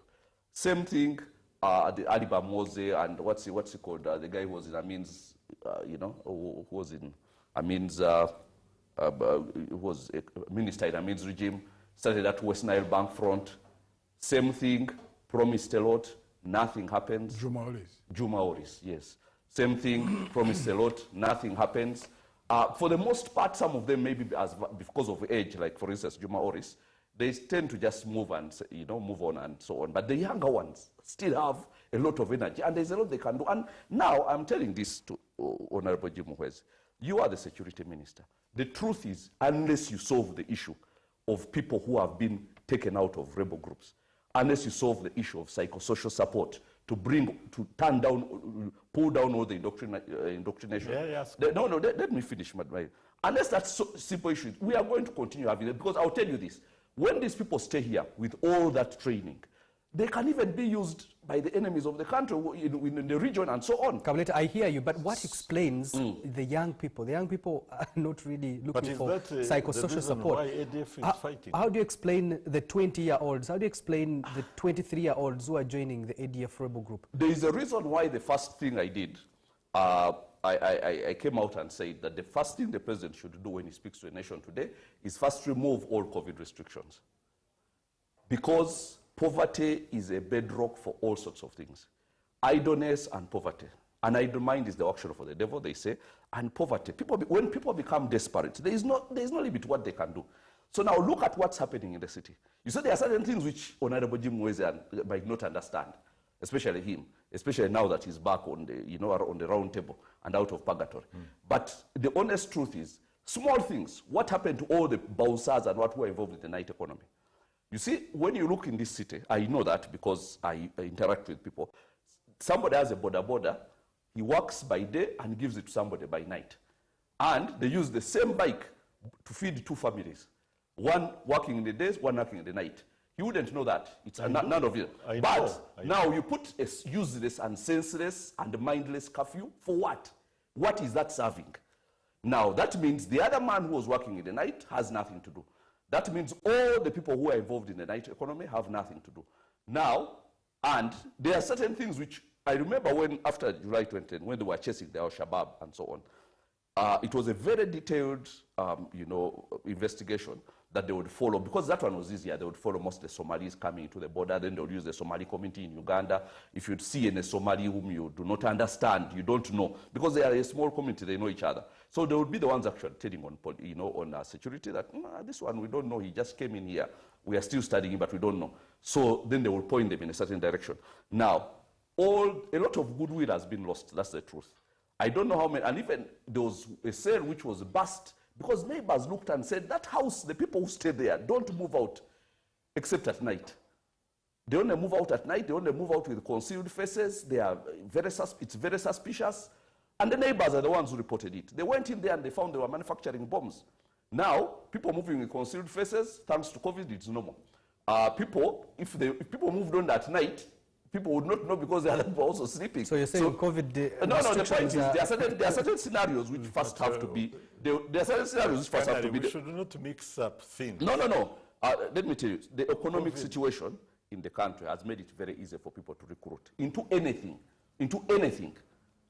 Same thing, the Aliba Mose and what's he called? The guy who was in Amin's, who was in Amin's, who was a minister in Amin's regime, started at West Nile Bank Front. Same thing, promised a lot, nothing happens. Juma Oris, yes. Same thing, promised a lot, nothing happens. For the most part, some of them maybe because of age, like for instance, Juma Oris, they tend to just move on and so on. But the younger ones still have a lot of energy, and there's a lot they can do. And now I'm telling this to Honorable Jim Muhwezi. You are the security minister. The truth is, unless you solve the issue of people who have been taken out of rebel groups, unless you solve the issue of psychosocial support to turn down, pull down all the indoctrination. No, let me finish, my. Unless that's simple issue, we are going to continue having it, because I'll tell you this, when these people stay here with all that training, they can even be used by the enemies of the country in the region and so on. Kabuleta, I hear you, but what explains the young people? The young people are not really looking for psychosocial support. Why ADF is fighting? How do you explain the 20-year-olds? How do you explain the 23-year-olds who are joining the ADF rebel group? There is a reason why the first thing I did, I came out and said that the first thing the president should do when he speaks to a nation today is first remove all COVID restrictions. Because poverty is a bedrock for all sorts of things. Idleness and poverty. And idle mind is the auction for the devil, they say. And poverty. When people become desperate, there is no limit to what they can do. So now look at what's happening in the city. You see, there are certain things which Honorable Jim Mweze might not understand, especially him, especially now that he's back on the, on the round table and out of purgatory. But the honest truth is, small things. What happened to all the bouncers and what were involved in the night economy? You see, when you look in this city, I know that because I interact with people. Somebody has a border, he works by day and gives it to somebody by night. And they use the same bike to feed two families. One working in the days, one working in the night. You wouldn't know that. It's none of you. But now you put a useless and senseless and mindless curfew for what? What is that serving? Now, that means the other man who was working in the night has nothing to do. That means all the people who are involved in the night economy have nothing to do. Now, and there are certain things which I remember when, after July 2010, when they were chasing the Al-Shabaab and so on, it was a very detailed, investigation that they would follow, because that one was easier. They would follow most of the Somalis coming to the border, then they would use the Somali community in Uganda. If you'd see any Somali whom you do not understand, you don't know, because they are a small community, they know each other. So they would be the ones actually telling on security that, this one we don't know, he just came in here. We are still studying, but we don't know. So then they will point them in a certain direction. Now, a lot of goodwill has been lost, that's the truth. I don't know how many, and even there was a sale which was bust, because neighbors looked and said, that house, the people who stay there, don't move out except at night. They only move out at night, they only move out with concealed faces, it's very suspicious. And the neighbors are the ones who reported it. They went in there and they found they were manufacturing bombs. Now, people moving with concealed faces, thanks to COVID, it's normal. If people moved on that night, people would not know because they were also sleeping. So you're saying COVID... No, the point is, there are certain scenarios which first have to be... There are certain scenarios which first have to be... We should not mix up things. No. Let me tell you, the economic situation in the country has made it very easy for people to recruit into anything.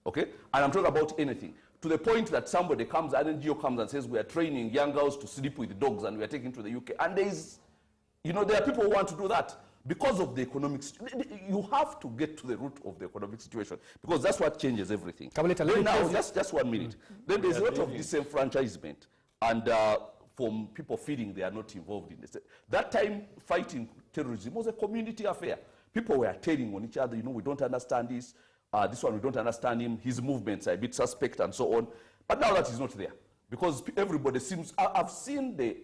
Okay? And I'm talking about anything. To the point that somebody comes, an NGO comes and says, we are training young girls to sleep with dogs and we are taking to the UK. And there are people who want to do that because of the economic situation. You have to get to the root of the economic situation because that's what changes everything. Now, just 1 minute. Then there's a lot of disenfranchisement and from people feeling they are not involved in this. That time, fighting terrorism was a community affair. People were telling on each other, we don't understand this. This one, we don't understand him. His movements are a bit suspect and so on. But now that is not there because everybody seems... I've seen the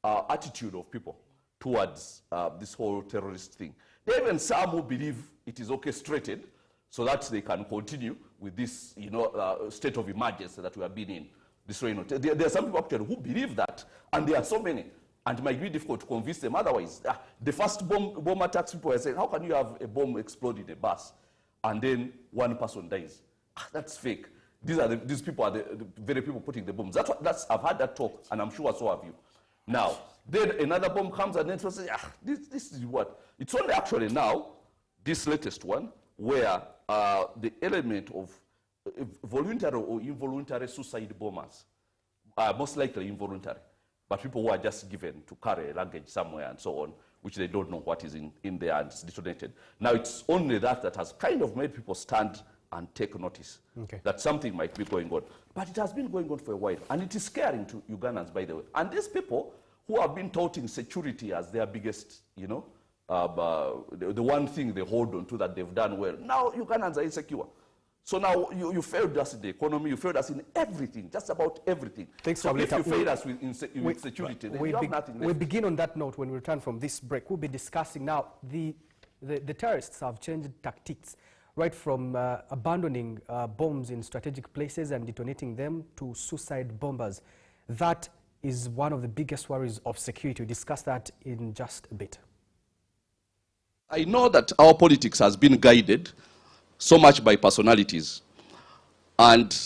attitude of people towards this whole terrorist thing. There are even some who believe it is orchestrated so that they can continue with this, state of emergency that we have been in. There are some people actually who believe that, and there are so many. And it might be difficult to convince them otherwise. The first bomb attacks, people are saying, how can you have a bomb explode in a bus and then one person dies? That's fake. These people are the very people putting the bombs. I've had that talk, and I'm sure so have you. Now, then another bomb comes and then says, this is what? It's only actually now, this latest one, where the element of voluntary or involuntary suicide bombers are most likely involuntary, but people who are just given to carry luggage somewhere and so on, which they don't know what is in there and it's detonated. Now, it's only that has kind of made people stand and take notice that something might be going on. But it has been going on for a while, and it is scaring to Ugandans, by the way. And these people who have been touting security as their biggest, the one thing they hold on to that they've done well, now Ugandans are insecure. So now you failed us in the economy, you failed us in everything, just about everything. Thanks, so if you failed us with security, then you have nothing left. We'll begin on that note when we return from this break. We'll be discussing now the the terrorists have changed tactics, right from abandoning bombs in strategic places and detonating them to suicide bombers. That is one of the biggest worries of security. We'll discuss that in just a bit. I know that our politics has been guided so much by personalities, and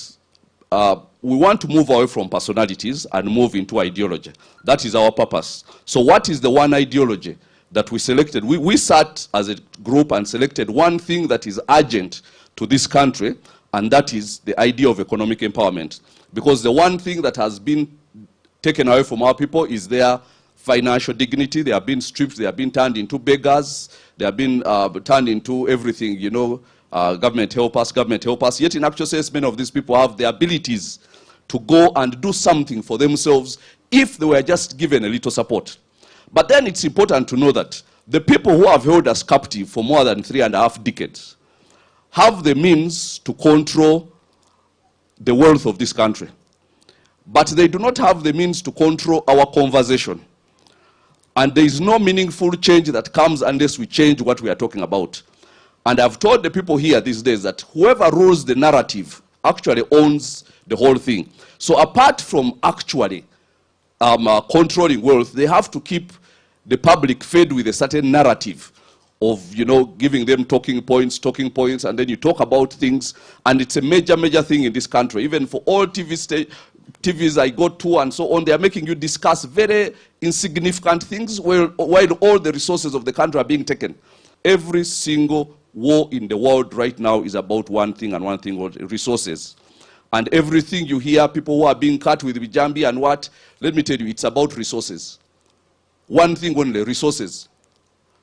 we want to move away from personalities and move into ideology. That is our purpose. So what is the one ideology that we selected? We sat as a group and selected one thing that is urgent to this country, and that is the idea of economic empowerment. Because the one thing that has been taken away from our people is their financial dignity. They have been stripped, they have been turned into beggars, they have been turned into everything, you know, government help us, government help us. Yet in actual sense, many of these people have the abilities to go and do something for themselves if they were just given a little support. But then it's important to know that the people who have held us captive for more than 3.5 decades have the means to control the wealth of this country. But they do not have the means to control our conversation. And there is no meaningful change that comes unless we change what we are talking about. And I've told the people here these days that whoever rules the narrative actually owns the whole thing. So apart from actually controlling wealth, they have to keep the public fed with a certain narrative of, you know, giving them talking points, and then you talk about things, and it's a major, major thing in this country. Even for all TVs I go to and so on, they are making you discuss very insignificant things while all the resources of the country are being taken. Every single war in the world right now is about one thing and one thing, resources. And everything you hear, people who are being cut with Bijambi and what, let me tell you, it's about resources. One thing only, resources.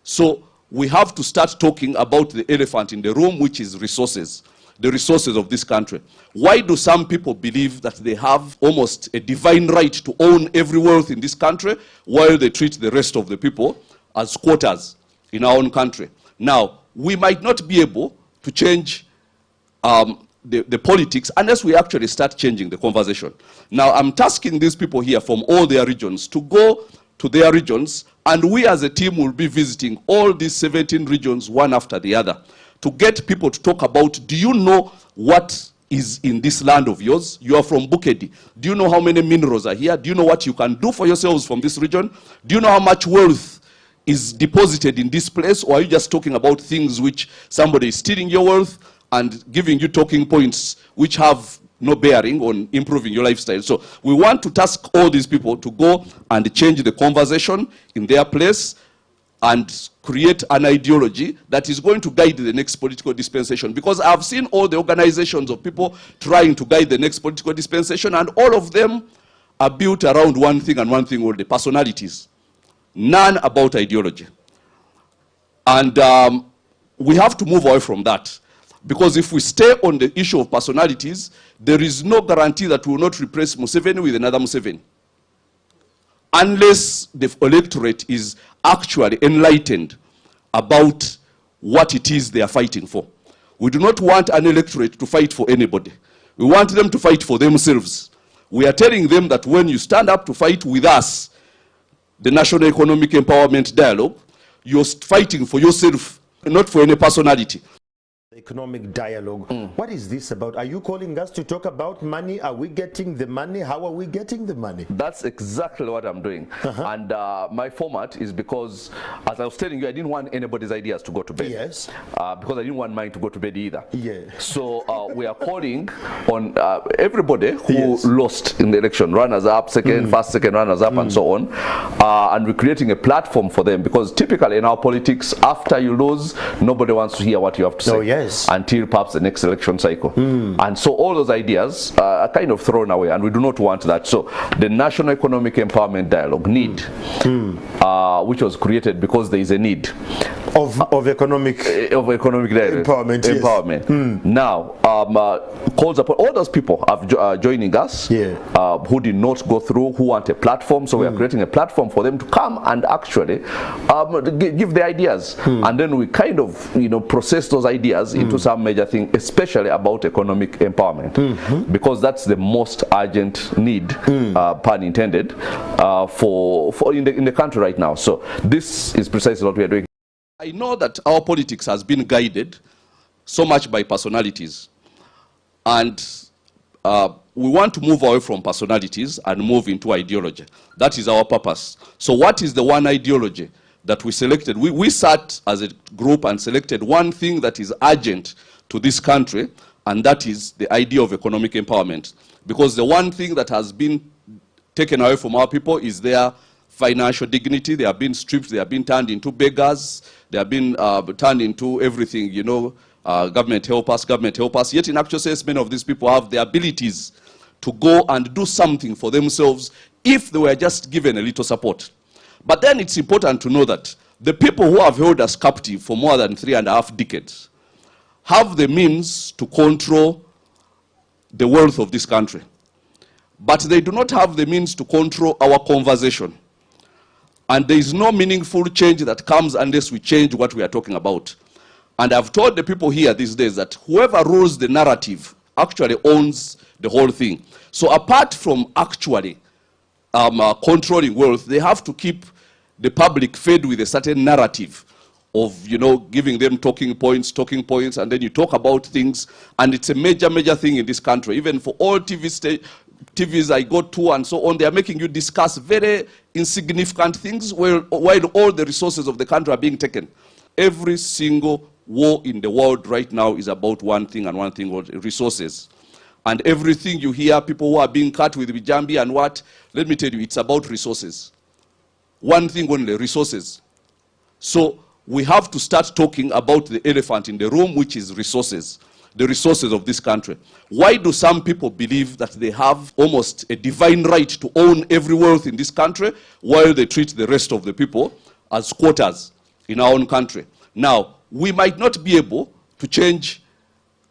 So we have to start talking about the elephant in the room, which is resources. The resources of this country. Why do some people believe that they have almost a divine right to own every wealth in this country while they treat the rest of the people as squatters in our own country? Now, we might not be able to change the politics unless we actually start changing the conversation. Now, I'm tasking these people here from all their regions to go to their regions, and we as a team will be visiting all these 17 regions one after the other to get people to talk about, do you know what is in this land of yours? You are from Bukedi. Do you know how many minerals are here? Do you know what you can do for yourselves from this region? Do you know how much wealth is deposited in this place? Or are you just talking about things which somebody is stealing your wealth and giving you talking points which have no bearing on improving your lifestyle? So we want to task all these people to go and change the conversation in their place and create an ideology that is going to guide the next political dispensation. Because I've seen all the organizations of people trying to guide the next political dispensation, and all of them are built around one thing and one thing only, personalities. None about ideology. And we have to move away from that. Because if we stay on the issue of personalities, there is no guarantee that we will not replace Museveni with another Museveni. Unless the electorate is actually enlightened about what it is they are fighting for. We do not want an electorate to fight for anybody. We want them to fight for themselves. We are telling them that when you stand up to fight with us, the National Economic Empowerment Dialogue, you're fighting for yourself, not for any personality. Economic dialogue. What is this about? Are you calling us to talk about money? Are we getting the money? How are we getting the money? That's exactly what I'm doing. And my format is because, as I was telling you, I didn't want anybody's ideas to go to bed. Yes. Because I didn't want mine to go to bed either. Yeah. So we are calling on everybody who lost in the election, runners up, first, second runners up, and so on. And we're creating a platform for them, because typically in our politics, after you lose, nobody wants to hear what you have to say. Oh, yes. Until perhaps the next election cycle. And so all those ideas are kind of thrown away, and we do not want that. So the National Economic Empowerment Dialogue, NEED, which was created because there is a need of economic empowerment. Yes. Now, calls upon all those people joining us, who did not go through, who want a platform. So we are creating a platform for them to come and actually give their ideas, and then we kind of, you know, process those ideas into some major thing, especially about economic empowerment, because that's the most urgent need, pun intended, for in the country right now. So this is precisely what we are doing. I know that our politics has been guided so much by personalities. And we want to move away from personalities and move into ideology. That is our purpose. So what is the one ideology that we selected? We sat as a group and selected one thing that is urgent to this country, and that is the idea of economic empowerment. Because the one thing that has been taken away from our people is their financial dignity. They have been stripped, they have been turned into beggars, they have been turned into everything, you know, government help us, government help us. Yet in actual sense, many of these people have the abilities to go and do something for themselves if they were just given a little support. But then it's important to know that the people who have held us captive for more than 3.5 decades have the means to control the wealth of this country. But they do not have the means to control our conversation. And there is no meaningful change that comes unless we change what we are talking about. And I've told the people here these days that whoever rules the narrative actually owns the whole thing. So apart from actually controlling wealth, they have to keep the public fed with a certain narrative of, you know, giving them talking points, and then you talk about things, and it's a major, major thing in this country. Even for all TVs I go to and so on, they are making you discuss very insignificant things while all the resources of the country are being taken. Every single war in the world right now is about one thing and one thing, resources. And everything you hear, people who are being cut with Bijambi and what, let me tell you, it's about resources. One thing only, resources. So we have to start talking about the elephant in the room, which is resources, the resources of this country. Why do some people believe that they have almost a divine right to own every wealth in this country while they treat the rest of the people as squatters in our own country? Now, we might not be able to change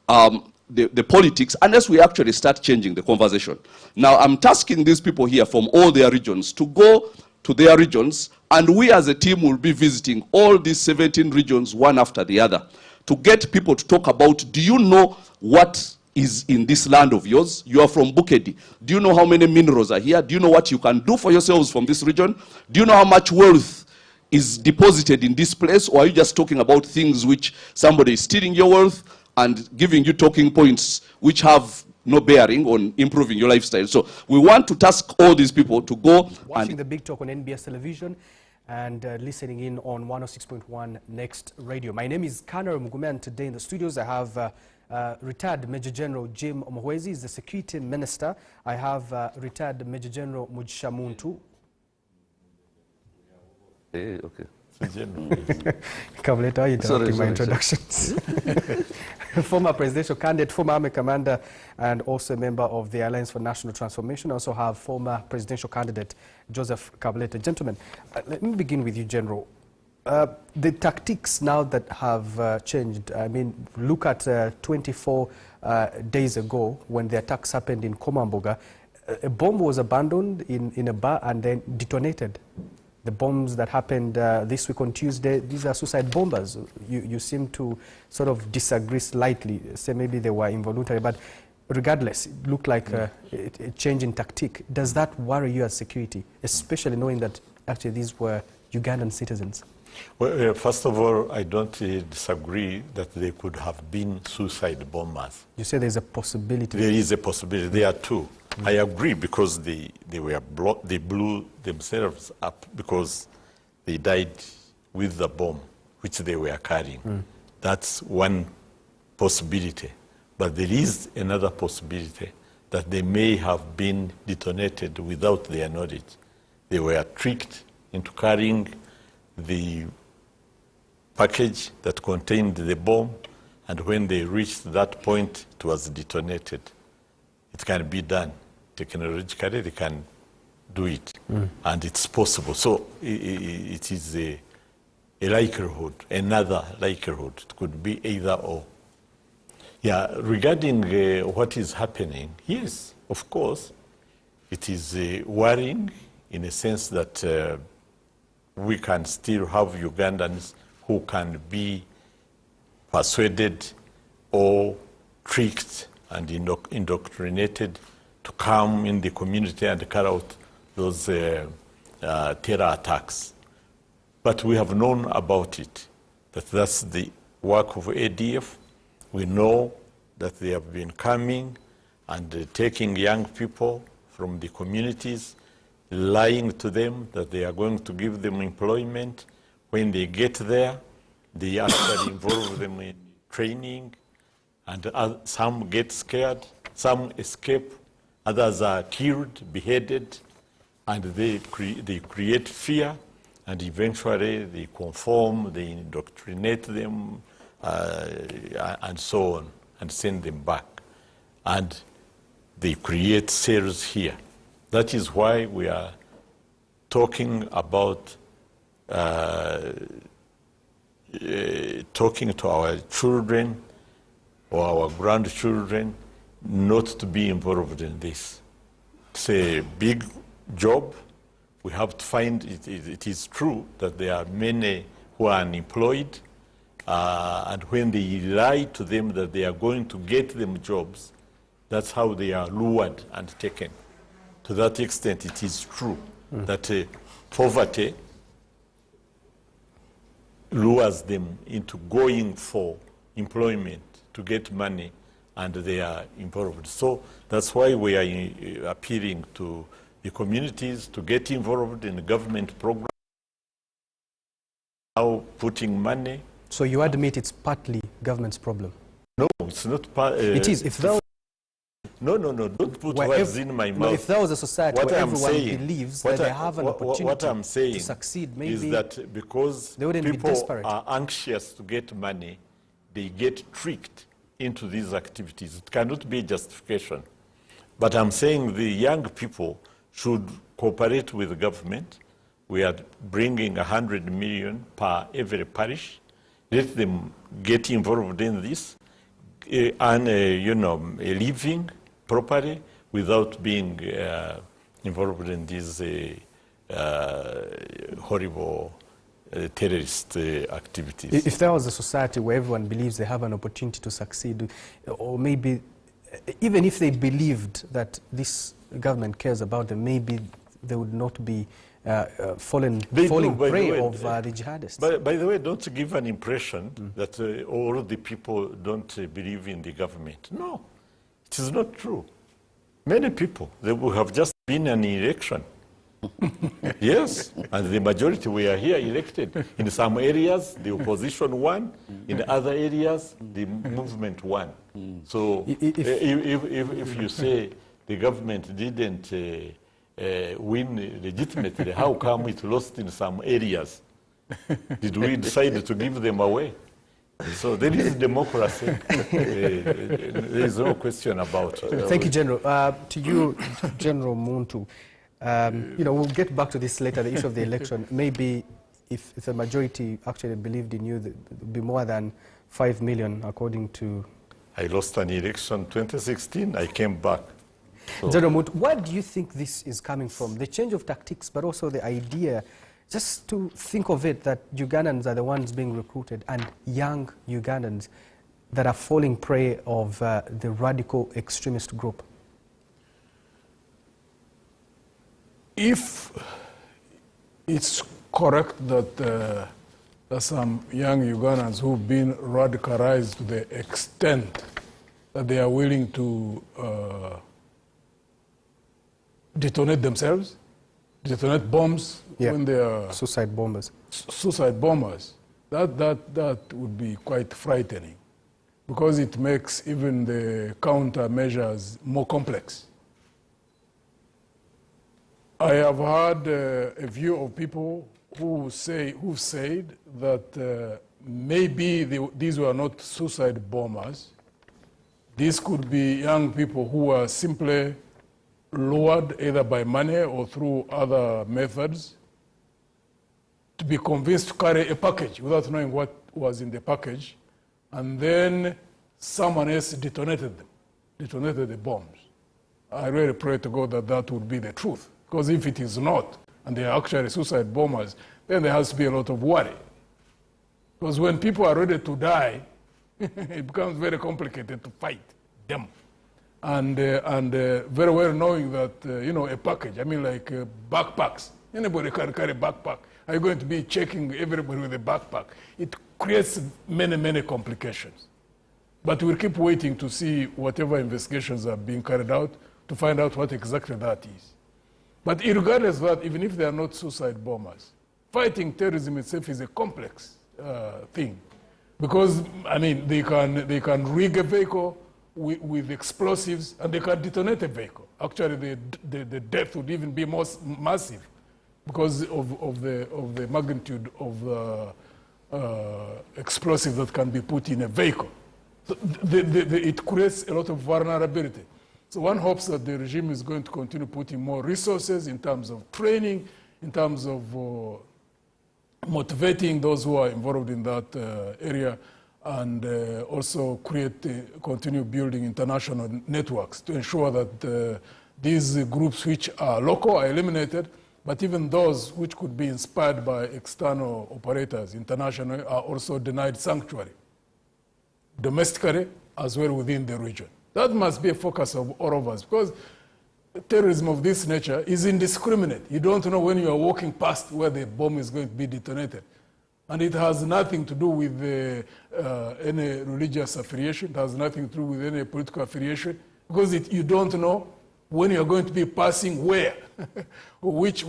the politics unless we actually start changing the conversation. Now, I'm tasking these people here from all their regions to go to their regions, and we as a team will be visiting all these 17 regions one after the other to get people to talk about, do you know what is in this land of yours? You are from Bukedi. Do you know how many minerals are here? Do you know what you can do for yourselves from this region? Do you know how much wealth is deposited in this place, or are you just talking about things which somebody is stealing your wealth and giving you talking points which have no bearing on improving your lifestyle? So we want to task all these people to go watching the Big Talk on NBS television and listening in on 106.1 Next Radio. My name is Kanar Mugume, and today in the studios I have retired Major General Jim Omohwezi, is the Security Minister. I have retired Major General Mugisha Muntu. Hey, okay. Kabuleta, are you interrupting my introductions? Former presidential candidate, former army commander, and also a member of the Alliance for National Transformation. I also have former presidential candidate Joseph Kabuleta. Gentlemen, let me begin with you, General. The tactics now that have changed, I mean, look at 24 days ago when the attacks happened in Komamboga. A bomb was abandoned in a bar and then detonated. The bombs that happened this week on Tuesday, these are suicide bombers. You seem to sort of disagree slightly, say maybe they were involuntary, but regardless, it looked like a change in tactic. Does that worry you as security, especially knowing that actually these were Ugandan citizens? Well, first of all, I don't disagree that they could have been suicide bombers. You say there's a possibility. There is a possibility. There are two. I agree, because they blew themselves up because they died with the bomb which they were carrying. That's one possibility. But there is another possibility that they may have been detonated without their knowledge. They were tricked into carrying the package that contained the bomb, and when they reached that point, it was detonated. It can be done. Technologically, they can do it, and it's possible. So it is a likelihood, another likelihood. It could be either or. Yeah, regarding what is happening, yes, of course, it is worrying in a sense that we can still have Ugandans who can be persuaded or tricked and indoctrinated to come in the community and carry out those terror attacks. But we have known about it. that's the work of ADF. We know that they have been coming and taking young people from the communities, lying to them that they are going to give them employment. When they get there, they actually involve them in training, and some get scared, some escape, others are killed, beheaded, and they create fear, and eventually they conform, they indoctrinate them, and so on, and send them back. And they create cells here. That is why we are talking about talking to our children or our grandchildren not to be involved in this. It's a big job. We have to find, it is true that there are many who are unemployed, and when they lie to them that they are going to get them jobs, that's how they are lured and taken. To that extent, it is true that poverty lures them into going for employment to get money, and they are involved. So that's why we are appealing to the communities to get involved in the government program, now putting money. So you admit it's partly government's problem? No, it's not part. It is. If there no, don't put words in my mouth. If there was a society where everyone believes that they have an opportunity to succeed, maybe is that because people are anxious to get money, they get tricked into these activities. It cannot be justification. But I'm saying the young people should cooperate with the government. We are bringing 100 million per every parish. Let them get involved in this, and a living properly without being involved in these horrible terrorist activities. If there was a society where everyone believes they have an opportunity to succeed, or maybe even if they believed that this government cares about them, maybe they would not be falling prey of the jihadists. By the way, don't give an impression that all the people don't believe in the government. No, it is not true. Many people, they will have just been an election. Yes, and the majority were here elected. In some areas, the opposition won. In other areas, the movement won. So if you say the government didn't win legitimately, how come it lost in some areas? Did we decide to give them away? So there is democracy. There is no question about it. Thank you, General. To you, General Muntu. We'll get back to this later, the issue of the election. Maybe if the majority actually believed in you, there would be more than 5 million, according to... I lost an election 2016. I came back. So. General Muntu, where do you think this is coming from? The change of tactics, but also the idea, just to think of it, that Ugandans are the ones being recruited, and young Ugandans that are falling prey of the radical extremist group. If it's correct that there's some young Ugandans who've been radicalized to the extent that they are willing to detonate themselves, detonate bombs when they are... Suicide bombers. Suicide bombers. That would be quite frightening, because it makes even the countermeasures more complex. I have heard a view of people who said that maybe these were not suicide bombers. These could be young people who were simply lured either by money or through other methods to be convinced to carry a package without knowing what was in the package, and then someone else detonated the bombs. I really pray to God that that would be the truth. Because if it is not, and they are actually suicide bombers, then there has to be a lot of worry. Because when people are ready to die, it becomes very complicated to fight them. And very well knowing that, a package, I mean like backpacks. Anybody can carry a backpack. Are you going to be checking everybody with a backpack? It creates many, many complications. But we'll keep waiting to see whatever investigations are being carried out to find out what exactly that is. But regardless of that, even if they are not suicide bombers, fighting terrorism itself is a complex thing. Because, I mean, they can rig a vehicle with explosives and they can detonate a vehicle. Actually, the death would even be more massive because of the magnitude of explosive that can be put in a vehicle. So it creates a lot of vulnerability. So one hopes that the regime is going to continue putting more resources in terms of training, in terms of motivating those who are involved in that area, and also continue building international networks to ensure that these groups which are local are eliminated, but even those which could be inspired by external operators internationally are also denied sanctuary, domestically as well within the region. That must be a focus of all of us, because terrorism of this nature is indiscriminate. You don't know when you are walking past where the bomb is going to be detonated. And it has nothing to do with any religious affiliation. It has nothing to do with any political affiliation, because you don't know when you are going to be passing where, which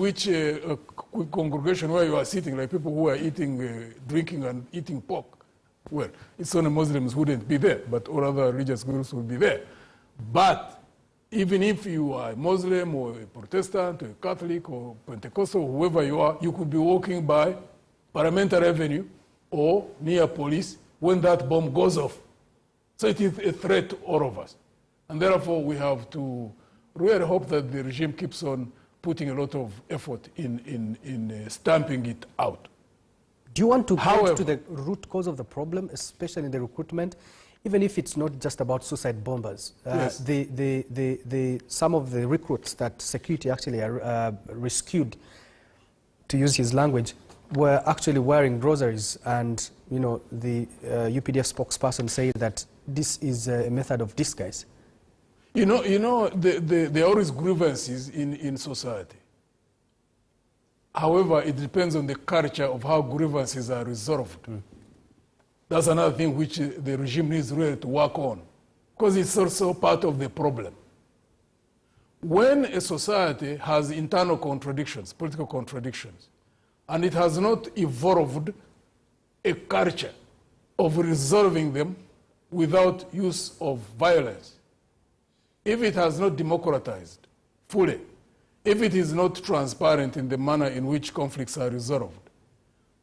congregation where you are sitting, like people who are eating, drinking and eating pork. Well, it's only Muslims wouldn't be there, but all other religious groups would be there. But even if you are a Muslim or a Protestant or a Catholic or Pentecostal, whoever you are, you could be walking by Parliamentary Avenue or near police when that bomb goes off. So it is a threat to all of us. And therefore, we have to really hope that the regime keeps on putting a lot of effort in stamping it out. Do you want to get to the root cause of the problem, especially in the recruitment, even if it's not just about suicide bombers? Yes. Some of the recruits that security actually rescued, to use his language, were actually wearing rosaries, and the UPDF spokesperson said that this is a method of disguise. There are always grievances in society. However, it depends on the culture of how grievances are resolved. That's another thing which the regime needs really to work on, because it's also part of the problem. When a society has internal contradictions, political contradictions, and it has not evolved a culture of resolving them without use of violence, if it has not democratized fully, if it is not transparent in the manner in which conflicts are resolved,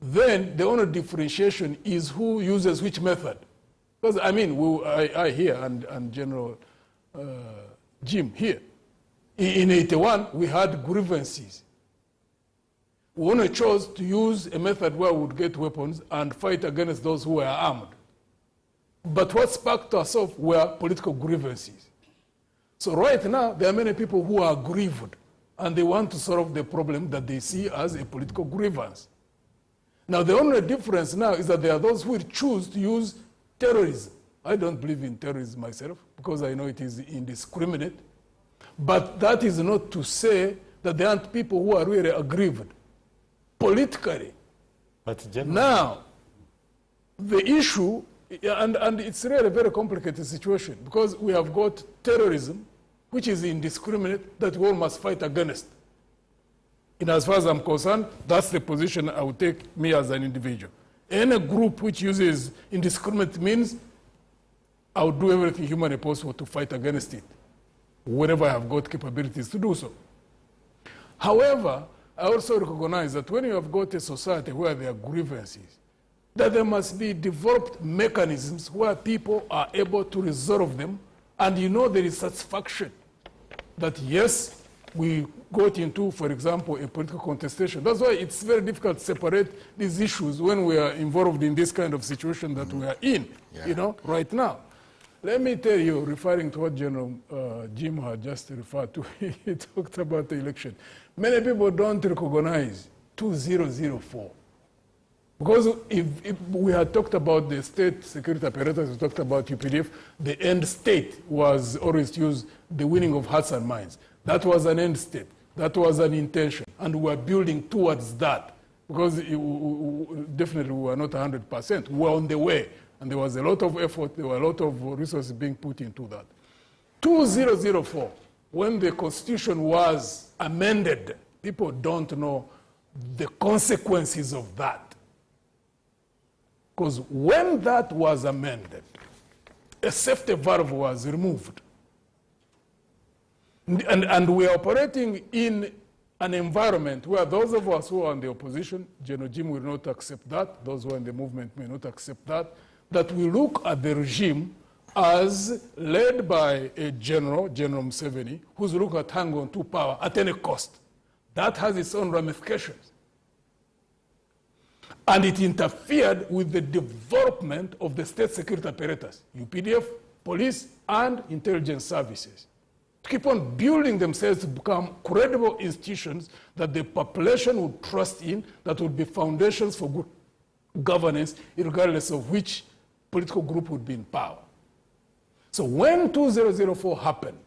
then the only differentiation is who uses which method. Because, I mean, I here and General Jim here, in 81, we had grievances. We only chose to use a method where we would get weapons and fight against those who were armed. But what sparked us off were political grievances. So right now, there are many people who are grieved, and they want to solve the problem that they see as a political grievance. Now, the only difference now is that there are those who will choose to use terrorism. I don't believe in terrorism myself, because I know it is indiscriminate. But that is not to say that there aren't people who are really aggrieved politically. But now, the issue, and it's really a very complicated situation, because we have got terrorism, which is indiscriminate, that we all must fight against. And as far as I'm concerned, that's the position I would take, me as an individual. Any group which uses indiscriminate means, I would do everything humanly possible to fight against it, whenever I have got capabilities to do so. However, I also recognize that when you have got a society where there are grievances, that there must be developed mechanisms where people are able to resolve them, and there is satisfaction that, yes, we got into, for example, a political contestation. That's why it's very difficult to separate these issues when we are involved in this kind of situation that we are in, right now. Let me tell you, referring to what General Jim had just referred to, he talked about the election. Many people don't recognize 2004. Because if we had talked about the state security apparatus, we talked about UPDF, the end state was always to use the winning of hearts and minds. That was an end state. That was an intention. And we are building towards that. because definitely we were not 100%. We were on the way, and there was a lot of effort, there were a lot of resources being put into that. 2004, when the Constitution was amended, people don't know the consequences of that. Because when that was amended, a safety valve was removed. And we are operating in an environment where those of us who are in the opposition, General Jim will not accept that, those who are in the movement may not accept that we look at the regime as led by a General Museveni, who's looking at hang on to power at any cost. That has its own ramifications. And it interfered with the development of the state security apparatus, UPDF, police, and intelligence services, to keep on building themselves to become credible institutions that the population would trust in, that would be foundations for good governance, regardless of which political group would be in power. So when 2004 happened,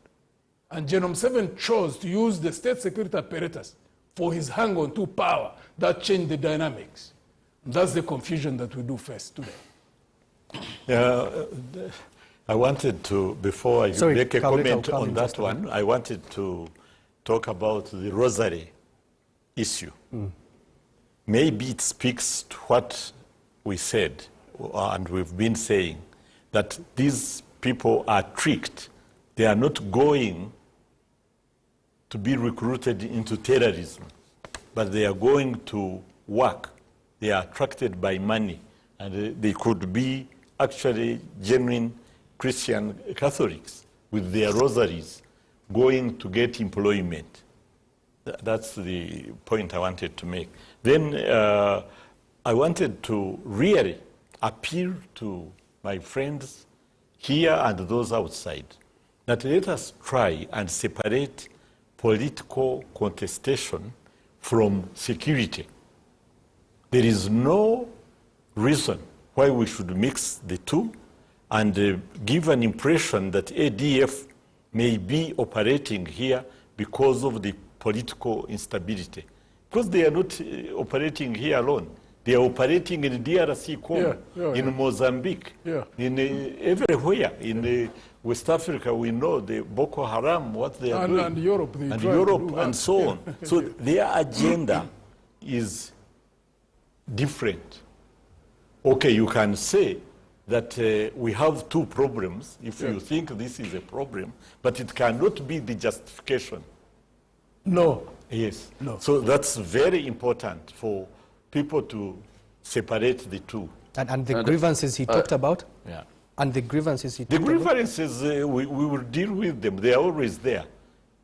and General Museveni chose to use the state security apparatus for his hang-on to power, that changed the dynamics. That's the confusion that we do face today. I wanted to, before I make a comment on that one, I wanted to talk about the Rosary issue. Maybe it speaks to what we said, and we've been saying, that these people are tricked. They are not going to be recruited into terrorism, but they are going to work. They are attracted by money, and they could be actually genuine Christian Catholics with their rosaries going to get employment. That's the point I wanted to make. Then I wanted to really appeal to my friends here and those outside that let us try and separate political contestation from security. There is no reason why we should mix the two and give an impression that ADF may be operating here because of the political instability. Because they are not operating here alone. They are operating in DRC Congo, in Mozambique, in everywhere. In West Africa, we know the Boko Haram, what they are doing. And Europe, and so on. So their agenda is different. Okay, you can say that we have two problems, if you think this is a problem, but it cannot be the justification. No. Yes. No. So that's very important for people to separate the two. And the grievances he talked about? Yeah. And the grievances he talked about? The grievances, we will deal with them. They are always there.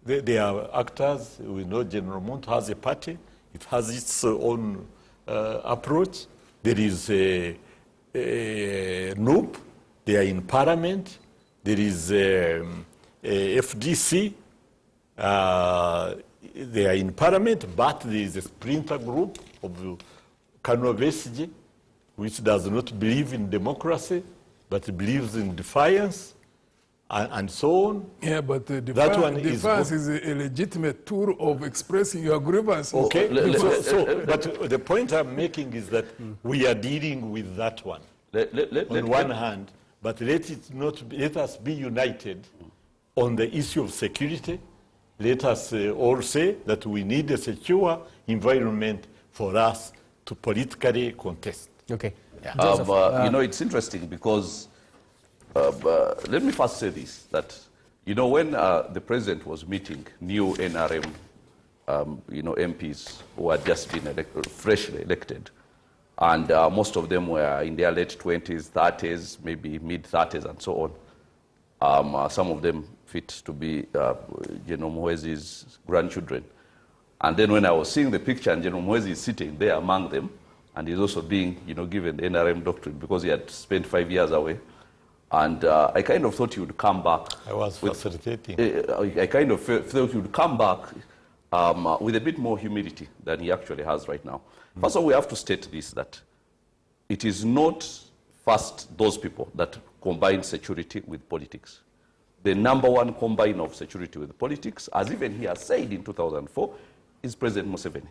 They are actors. We know General Mont has a party. It has its own approach. There is a NUP. They are in parliament. There is a FDC. They are in parliament, but there is a splinter group of Kanovesiji, which does not believe in democracy, but believes in defiance, and so on. Yeah, but defiance is a legitimate tool of expressing your grievances. Okay, but the point I'm making is that we are dealing with that one on one hand, but let us be united on the issue of security. Let us all say that we need a secure environment for us to politically contest. Okay. Yeah. You know, it's interesting because, let me first say this, that, you know, when the president was meeting new NRM, MPs who had just been freshly elected, and most of them were in their late 20s, 30s, maybe mid-30s, and so on. Some of them fit to be General Muhwezi's grandchildren. And then when I was seeing the picture and General Muhwezi is sitting there among them, and he's also being, given the NRM doctrine because he had spent 5 years away. And I kind of thought he would come back. I was facilitating. I kind of thought he would come back with a bit more humility than he actually has right now. First of all, we have to state this, that it is not first those people that combine security with politics. The number one combiner of security with politics, as even he has said in 2004, is President Museveni.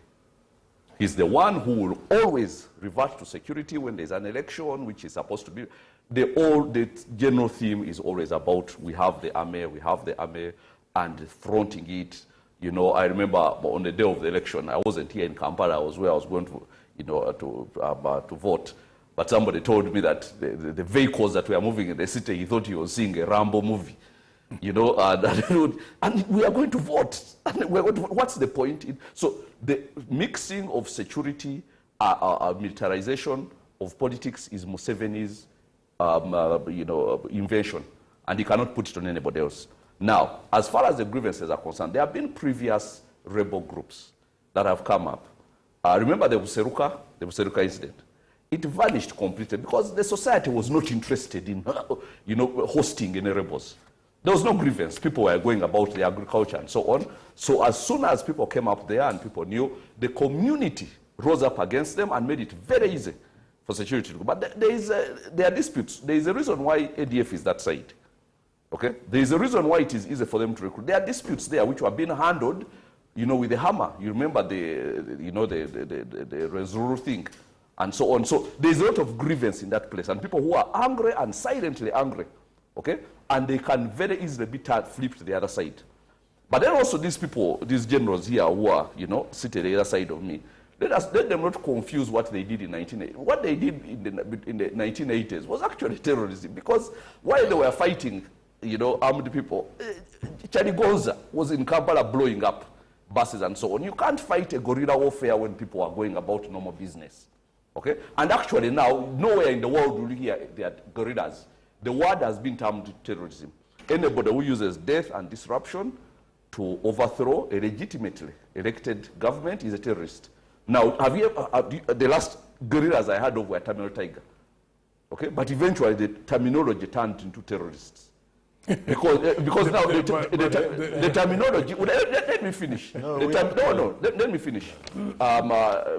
He's the one who will always revert to security when there's an election, which is supposed to be. The general theme is always about we have the army, and fronting it. You know, I remember on the day of the election, I wasn't here in Kampala. I was where I was going to, you know, to vote. But somebody told me that the vehicles that were moving in the city, he thought he was seeing a Rambo movie. You know, and we are going to vote. And we're going to vote. What's the point? So the mixing of security, militarization of politics is Museveni's, you know, invention, and he cannot put it on anybody else. Now, as far as the grievances are concerned, there have been previous rebel groups that have come up. Remember the Buseruka incident? It vanished completely because the society was not interested in, you know, hosting any rebels. There was no grievance. People were going about the agriculture and so on. So as soon as people came up there and people knew, the community rose up against them and made it very easy for security to go. But there are disputes. There is a reason why ADF is that side. Okay? There is a reason why it is easy for them to recruit. There are disputes there which were being handled, you know, with the hammer. You remember the Rezuru thing and so on. So there's a lot of grievance in that place. And people who are angry and silently angry, okay? And they can very easily be flipped to the other side. But then also these people, these generals here who are, you know, sitting the other side of me, let them not confuse what they did in 1980. What they did in the 1980s was actually terrorism, because while they were fighting, you know, armed people, Charigonza was in Kampala blowing up buses and so on. You can't fight a guerrilla warfare when people are going about normal business. Okay? And actually now, nowhere in the world will you hear there are guerrillas. The word has been termed terrorism. Anybody who uses death and disruption to overthrow a legitimately elected government is a terrorist. Now, the last guerrillas I heard of were Tamil Tiger. Okay? But eventually the terminology turned into terrorists. Because now the terminology, let me finish. Let me finish.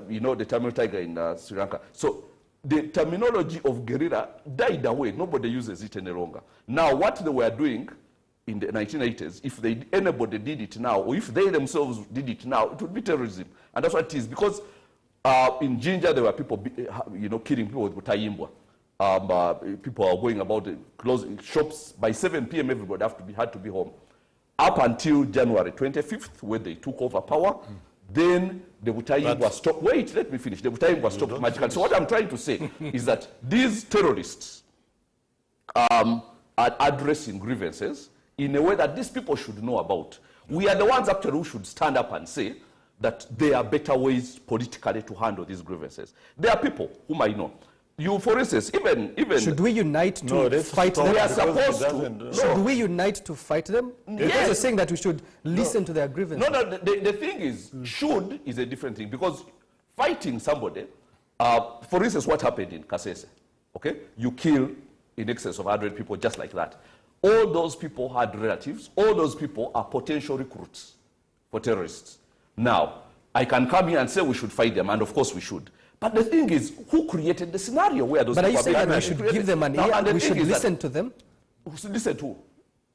You know, the Tamil Tiger in Sri Lanka. So the terminology of guerrilla died away. Nobody uses it any longer. Now, what they were doing in the 1980s, if anybody did it now, or if they themselves did it now, it would be terrorism. And that's what it is. Because in Jinja, there were people, you know, killing people with Butayimbwa. People are going about closing shops. By 7 p.m. everybody had to be home. Up until January 25th, when they took over power, then the Butayimbwa stopped. Wait, let me finish. The Butayimbwa stopped magically. So what I'm trying to say is that these terrorists are addressing grievances in a way that these people should know about. We are the ones actually who should stand up and say that there are better ways politically to handle these grievances. There are people whom I know. You, for instance, even should we unite to fight them? We are supposed to. Should we unite to fight them? Because you're saying that we should listen to their grievances. No, the thing is, should is a different thing, because fighting somebody, for instance, what happened in Kasese, okay? You kill in excess of 100 people just like that. All those people had relatives. All those people are potential recruits for terrorists. Now, I can come here and say we should fight them, and of course we should. But the thing is, who created the scenario where those people are being saying that we should give them an ear, we should listen to them? Listen to?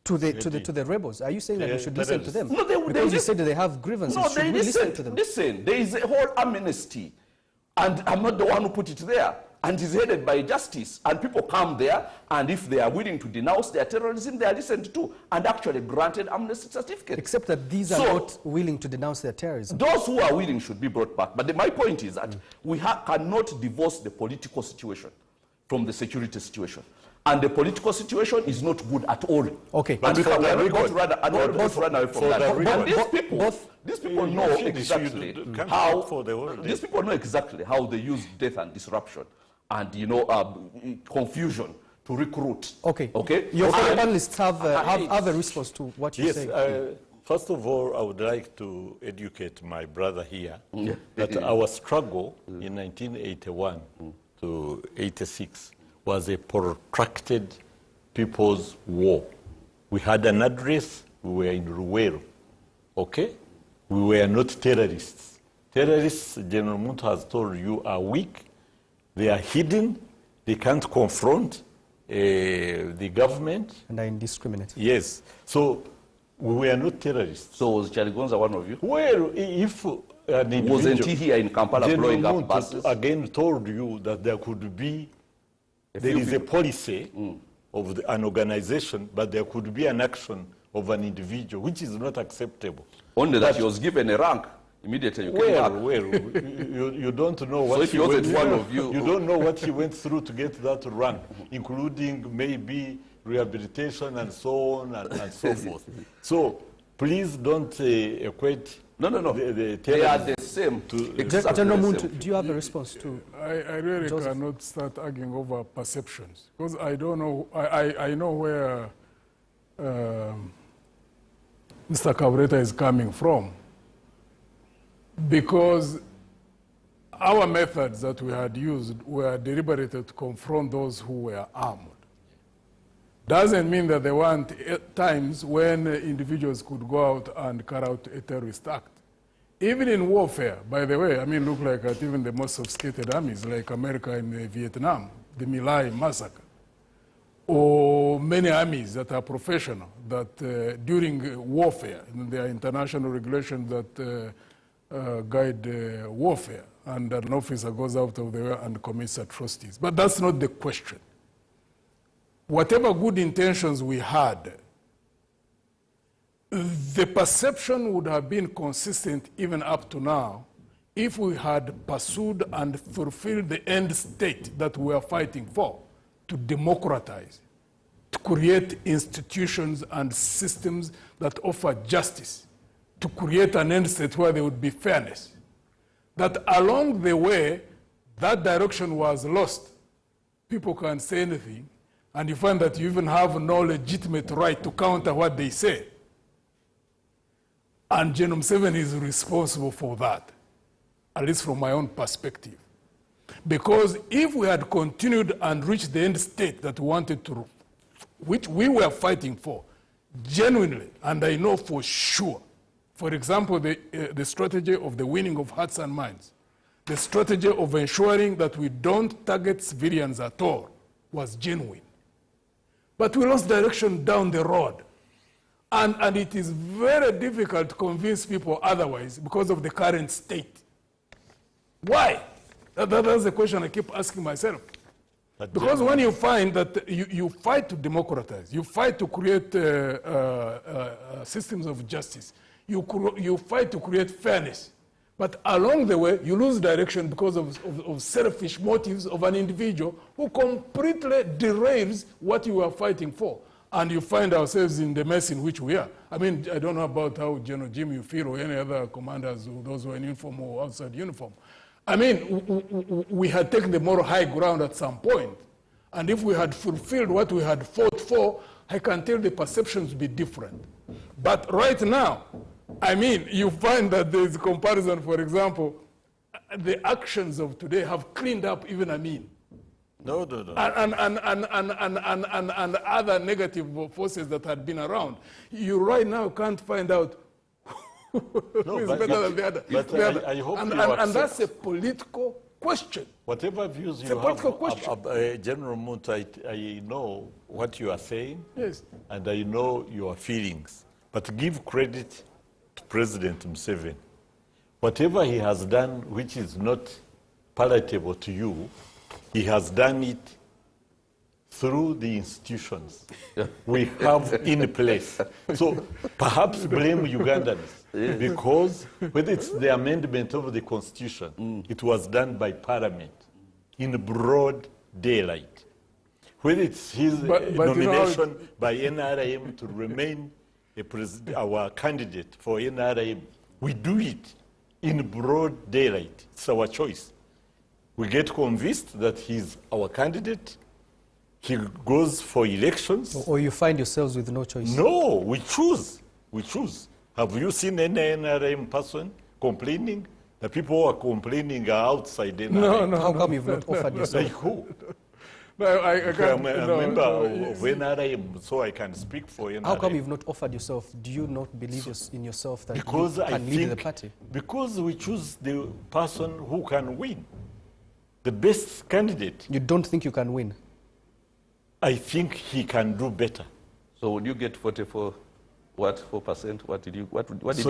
To the rebels. Are you saying that we should listen to them? No, because you said that they have grievances. No, should we listen to them? Listen, there is a whole amnesty. And I'm not the one who put it there. And it's headed by justice. And people come there, and if they are willing to denounce their terrorism, they are listened to and actually granted amnesty certificates. Except that these are not willing to denounce their terrorism. Those who are willing should be brought back. But my point is that we cannot divorce the political situation from the security situation. And the political situation is not good at all. Okay. And we are not going to run away from that. And these people know exactly how they use death and disruption and, you know, confusion to recruit. Okay. Okay. Your fellow panelists have a response to what you say. Yes. First of all, I would like to educate my brother here that our struggle in 1981 to 86 was a protracted people's war. We had an address, we were in Ruwero, okay? We were not terrorists. Terrorists, General Muntu has told you, are weak, they are hidden, they can't confront the government. And are indiscriminate. Yes. So We were not terrorists. So was Chaligonza one of you? Well, if an individual... Wasn't he here in Kampala blowing up buses? Again told you that there could be... There is a policy of an organization, but there could be an action of an individual, which is not acceptable. Only that he was given a rank. Immediately you came back. You don't know what so if he wasn't one of you... You don't know what he went through to get that rank, including maybe rehabilitation and so on and so forth. So please don't equate... No. They are the same. General Muntu, do you have a response to... I really cannot start arguing over perceptions, because I don't know, I know where Mr. Kabuleta is coming from, because our methods that we had used were deliberate to confront those who were armed. Doesn't mean that there weren't times when individuals could go out and carry out a terrorist act. Even in warfare, by the way, I mean, look like at even the most sophisticated armies like America in Vietnam, the My Lai massacre, or many armies that are professional, that during warfare, there are international regulations that guide warfare, and an officer goes out of the way and commits atrocities. But that's not the question. Whatever good intentions we had, the perception would have been consistent even up to now if we had pursued and fulfilled the end state that we are fighting for, to democratize, to create institutions and systems that offer justice, to create an end state where there would be fairness. That along the way, that direction was lost. People can say anything, and you find that you even have no legitimate right to counter what they say. And General Museveni is responsible for that, at least from my own perspective. Because if we had continued and reached the end state that we wanted to, which we were fighting for, genuinely, and I know for sure, for example, the strategy of the winning of hearts and minds, the strategy of ensuring that we don't target civilians at all was genuine. But we lost direction down the road. And it is very difficult to convince people otherwise because of the current state. Why? That's the question I keep asking myself. Because when you find that you fight to democratize, you fight to create systems of justice, you fight to create fairness, but along the way, you lose direction because of selfish motives of an individual who completely derails what you are fighting for. And you find ourselves in the mess in which we are. I mean, I don't know about how General Jim you feel, or any other commanders, or those who are in uniform or outside uniform. I mean, we had taken the moral high ground at some point. And if we had fulfilled what we had fought for, I can tell the perceptions would be different. But right now, I mean, you find that there is a comparison, for example, the actions of today have cleaned up even Amin. No. And other negative forces that had been around. You right now can't find out who is better than the other. But I hope and that's a political question. Whatever views you have, General Munt, I know what you are saying, yes, and I know your feelings. But give credit to President Museveni. Whatever he has done which is not palatable to you, he has done it through the institutions we have in place. So perhaps blame Ugandans, because whether it's the amendment of the Constitution, it was done by Parliament in broad daylight. Whether it's his nomination by NRM to remain our candidate for NRM, we do it in broad daylight. It's our choice. We get convinced that he's our candidate. He goes for elections. Or you find yourselves with no choice. No, we choose. We choose. Have you seen any NRM person complaining? The people who are complaining are outside NRM. No. How come you've not offered yourself? Like who? No, I'm a member of NRM, so I can speak for NRM. How come you've not offered yourself? Do you not believe in yourself that because you can lead the party? Because we choose the person who can win. The best candidate. You don't think you can win? I think he can do better. So would you get 44 What, 4%? What did you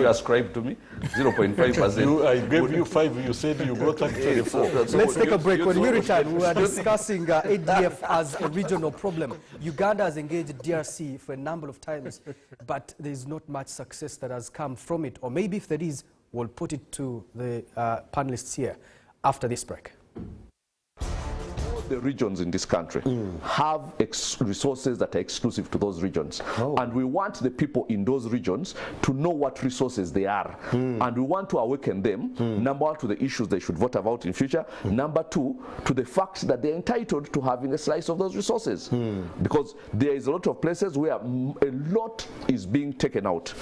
ascribe to me? 0.5%. I gave you 5, you said you got actually 4. Let's take a break. When we return, we are discussing ADF as a regional problem. Uganda has engaged DRC for a number of times, but there is not much success that has come from it. Or maybe if there is, we'll put it to the panelists here after this break. The regions in this country have resources that are exclusive to those regions. And we want the people in those regions to know what resources they are. And we want to awaken them, number one, to the issues they should vote about in future, number two, to the fact that they're entitled to having a slice of those resources. Because there is a lot of places where a lot is being taken out.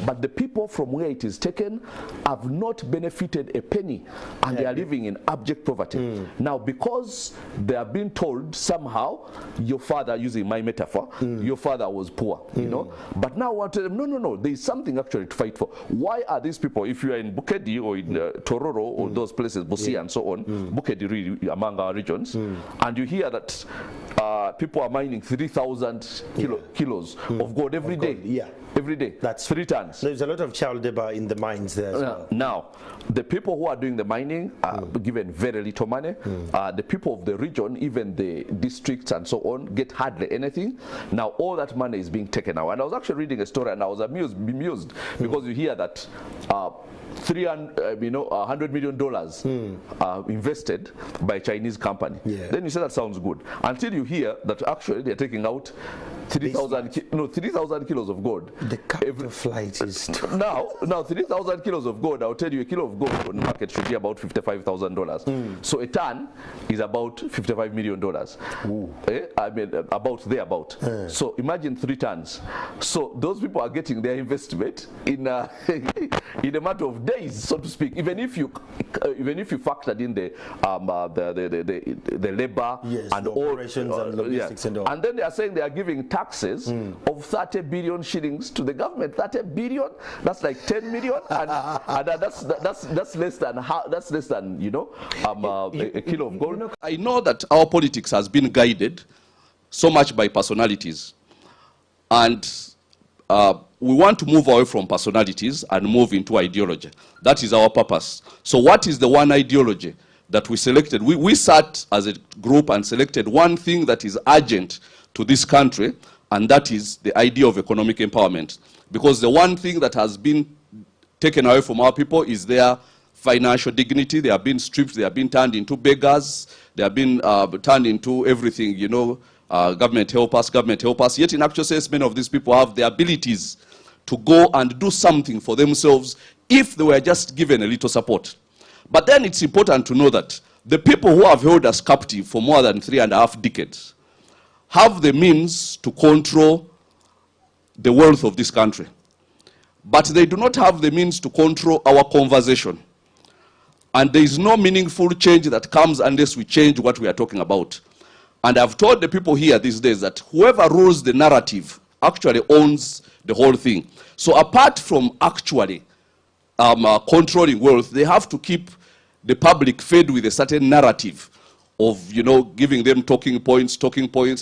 But the people from where it is taken have not benefited a penny, and they are living in abject poverty. Now, because they are being told somehow, your father, using my metaphor, your father was poor, you know. But now I want to tell them, no, there is something actually to fight for. Why are these people, if you are in Bukedi or in Tororo or those places, Busia and so on, Bukedi really among our regions, and you hear that people are mining 3,000 kilos of gold every day. Every day. That's 3 tons. There's a lot of child labor in the mines there as well. Now, the people who are doing the mining are given very little money. The people of the region, even the districts and so on, get hardly anything. Now, all that money is being taken out. And I was actually reading a story and I was bemused because you hear that $100 million invested by a Chinese company. Then you say that sounds good. Until you hear that actually they're taking out 3,000 kilos of gold. The capital flight is now 3,000 kilos of gold. I'll tell you, a kilo of gold on the market should be about $55,000. So a ton is about $55 million. I mean, about. So imagine 3 tons. So those people are getting their investment in in a matter of days, so to speak. Even if you factored in the labor and all operations and logistics and all. And then they are saying they are giving taxes of 30 billion shillings to the government. 30 billion, that's like 10 million, and that's less than a kilo of gold. I know that our politics has been guided so much by personalities, and we want to move away from personalities and move into ideology. That is our purpose. So what is the one ideology that we selected? We sat as a group and selected one thing that is urgent to this country, and that is the idea of economic empowerment. Because the one thing that has been taken away from our people is their financial dignity. They have been stripped, they have been turned into beggars, they have been turned into everything, you know, government help us, Yet in actual sense, many of these people have the abilities to go and do something for themselves if they were just given a little support. But then it's important to know that the people who have held us captive for more than 3.5 decades have the means to control the wealth of this country. But they do not have the means to control our conversation. And there is no meaningful change that comes unless we change what we are talking about. And I've told the people here these days that whoever rules the narrative actually owns the whole thing. So apart from actually controlling wealth, they have to keep the public fed with a certain narrative of, you know, giving them talking points,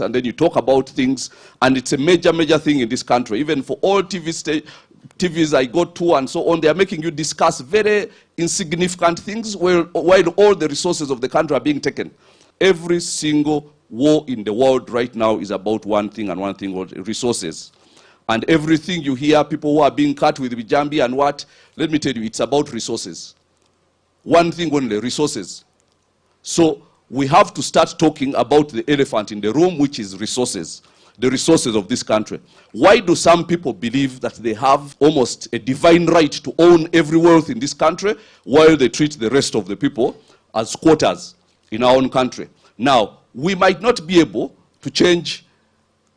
and then you talk about things, and it's a major thing in this country. Even for all TVs I go to and so on, they are making you discuss very insignificant things while all the resources of the country are being taken. Every single war in the world right now is about one thing and one thing, resources. And everything you hear, people who are being cut with Bijambi and what, let me tell you, it's about resources. One thing only, resources. So we have to start talking about the elephant in the room, which is resources, the resources of this country. Why do some people believe that they have almost a divine right to own every wealth in this country while they treat the rest of the people as squatters in our own country? Now, we might not be able to change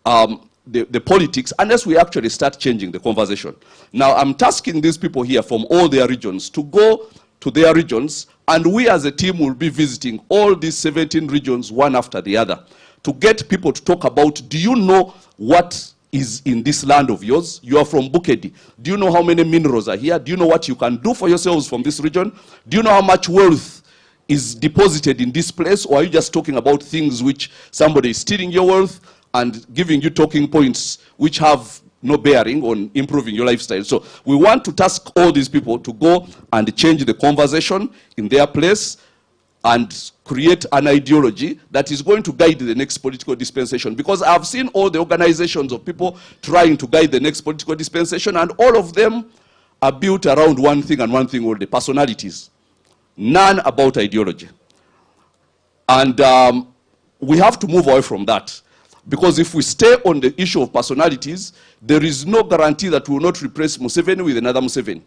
the politics unless we actually start changing the conversation. Now, I'm tasking these people here from all their regions to go to their regions, and we as a team will be visiting all these 17 regions one after the other to get people to talk about, do you know what is in this land of yours? You are from Bukedi. Do you know how many minerals are here? Do you know what you can do for yourselves from this region? Do you know how much wealth is deposited in this place? Or are you just talking about things which somebody is stealing your wealth and giving you talking points which have no bearing on improving your lifestyle. So we want to task all these people to go and change the conversation in their place and create an ideology that is going to guide the next political dispensation. Because I've seen all the organizations of people trying to guide the next political dispensation, and all of them are built around one thing and one thing only: personalities. None about ideology. And we have to move away from that. Because if we stay on the issue of personalities, there is no guarantee that we will not replace Museveni with another Museveni,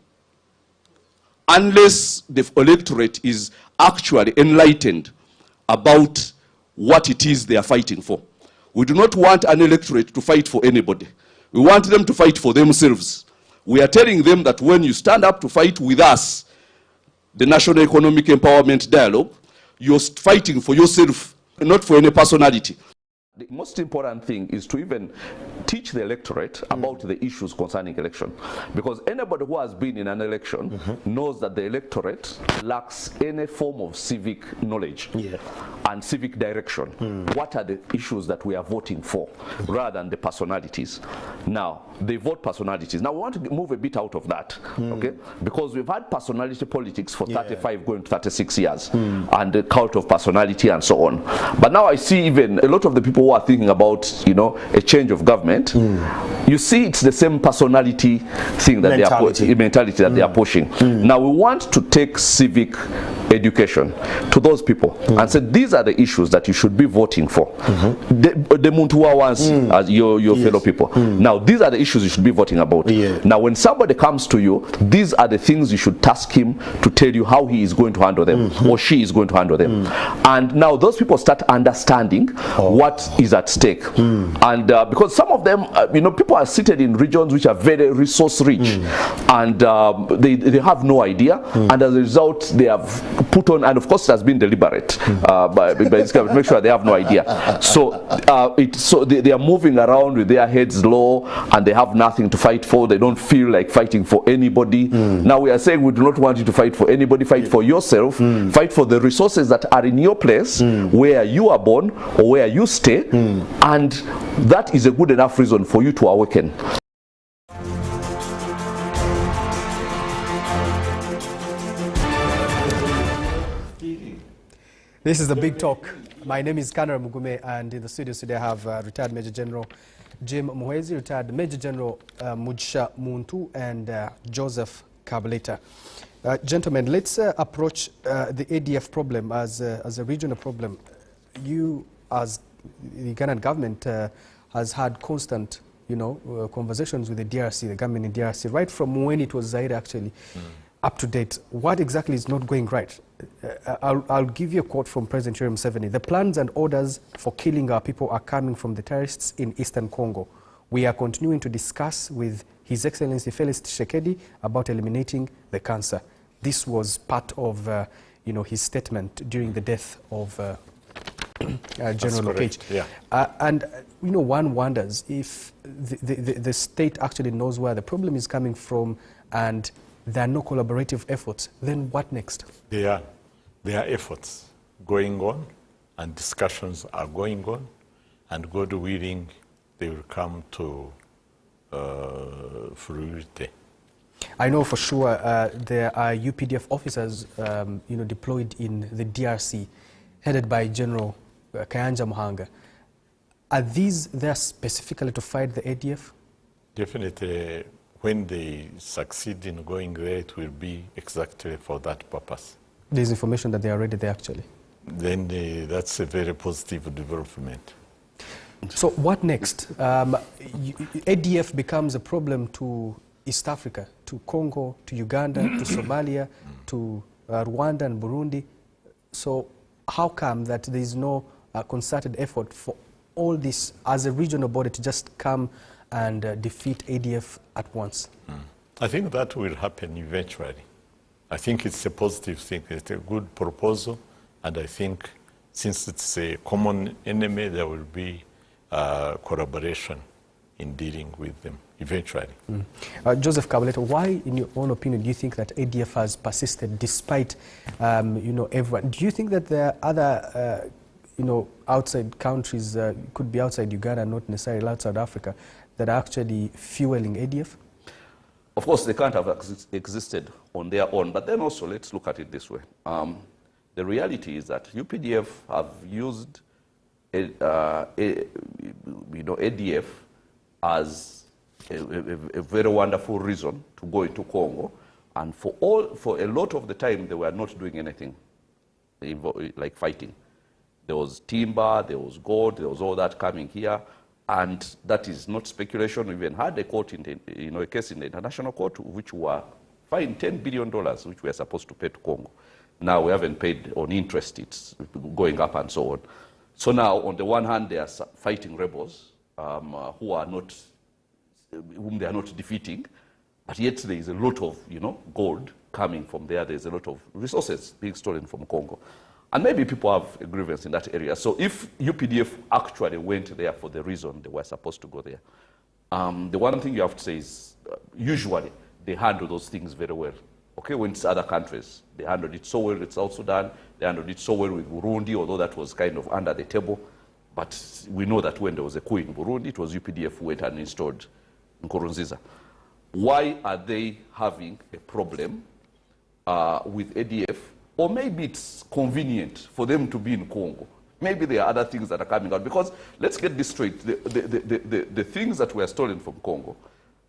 unless the electorate is actually enlightened about what it is they are fighting for. We do not want an electorate to fight for anybody. We want them to fight for themselves. We are telling them that when you stand up to fight with us, the National Economic Empowerment Dialogue, you're fighting for yourself, not for any personality. The most important thing is to even teach the electorate about the issues concerning election. Because anybody who has been in an election knows that the electorate lacks any form of civic knowledge and civic direction. What are the issues that we are voting for, rather than the personalities? Now, they vote personalities. Now, we want to move a bit out of that, okay? Because we've had personality politics for 35 going to 36 years, and the cult of personality and so on. But now I see even a lot of the people who are thinking about, you know, a change of government, you see it's the same personality thing that mentality that they are pushing. Now we want to take civic education to those people and say these are the issues that you should be voting for. The Muntua ones as your fellow people. Now these are the issues you should be voting about. Now when somebody comes to you, these are the things you should task him to tell you how he is going to handle them or she is going to handle them. And now those people start understanding what is at stake. And because some of them, you know, people are seated in regions which are very resource rich, and they have no idea, and as a result they have put on, and of course it has been deliberate by this government, make sure they have no idea. So they are moving around with their heads low, and they have nothing to fight for. They don't feel like fighting for anybody. Now we are saying we do not want you to fight for anybody. Fight for yourself. Fight for the resources that are in your place, where you are born or where you stay, and that is a good enough reason for you to awaken. This is the Big Talk. My name is Kanara Mugume, and in the studio today I have retired Major General Jim Muhwezi, retired Major General Mugisha Muntu, and Joseph Kabuleta. Gentlemen, let's approach the ADF problem as a regional problem. You, as the Ugandan government, has had constant, you know, conversations with the DRC, the government in DRC, right from when it was Zaire actually, up to date. What exactly is not going right? I'll give you a quote from President Yoweri Museveni. The plans and orders for killing our people are coming from the terrorists in Eastern Congo. We are continuing to discuss with His Excellency Felix Tshisekedi about eliminating the cancer. This was part of, you know, his statement during the death of General Lokech. And you know, one wonders if the state actually knows where the problem is coming from, and there are no collaborative efforts. Then what next? There are efforts going on, and discussions are going on, and God willing, they will come to fruition. I know for sure there are UPDF officers, you know, deployed in the DRC, headed by General Kayanja Muhanga. Are these there specifically to fight the ADF? Definitely, when they succeed in going there, it will be exactly for that purpose. There's information that they are already there actually. Then that's a very positive development. So what next? ADF becomes a problem to East Africa, to Congo, to Uganda, to Somalia, to Rwanda and Burundi. So how come that there is no concerted effort for all this as a regional body to just come and defeat ADF at once? I think that will happen eventually. I think it's a positive thing. It's a good proposal, and I think since it's a common enemy, there will be collaboration in dealing with them eventually. Joseph Kabuleta, why, in your own opinion, do you think that ADF has persisted despite, you know, everyone? Do you think that there are other, you know, outside countries, could be outside Uganda, not necessarily outside Africa, that are actually fueling ADF? Of course, they can't have existed on their own, but then also let's look at it this way. The reality is that UPDF have used ADF as a very wonderful reason to go into Congo, and for a lot of the time they were not doing anything like fighting. There was timber, there was gold, there was all that coming here, and that is not speculation. We even had a court a case in the international court which were fined $10 billion, which we are supposed to pay to Congo. Now we haven't paid on interest, it's going up and so on. So now, on the one hand, they are fighting rebels whom they are not defeating, but yet there is a lot of gold coming from there. There's a lot of resources being stolen from Congo. And maybe people have a grievance in that area. So if UPDF actually went there for the reason they were supposed to go there, the one thing you have to say is usually they handle those things very well. Okay, when it's other countries, they handled it so well with South Sudan, they handled it so well with Burundi, although that was kind of under the table. But we know that when there was a coup in Burundi, it was UPDF who went and installed Nkurunziza. Why are they having a problem with ADF? Or maybe it's convenient for them to be in Congo. Maybe there are other things that are coming out. Because let's get this straight, the things that were stolen from Congo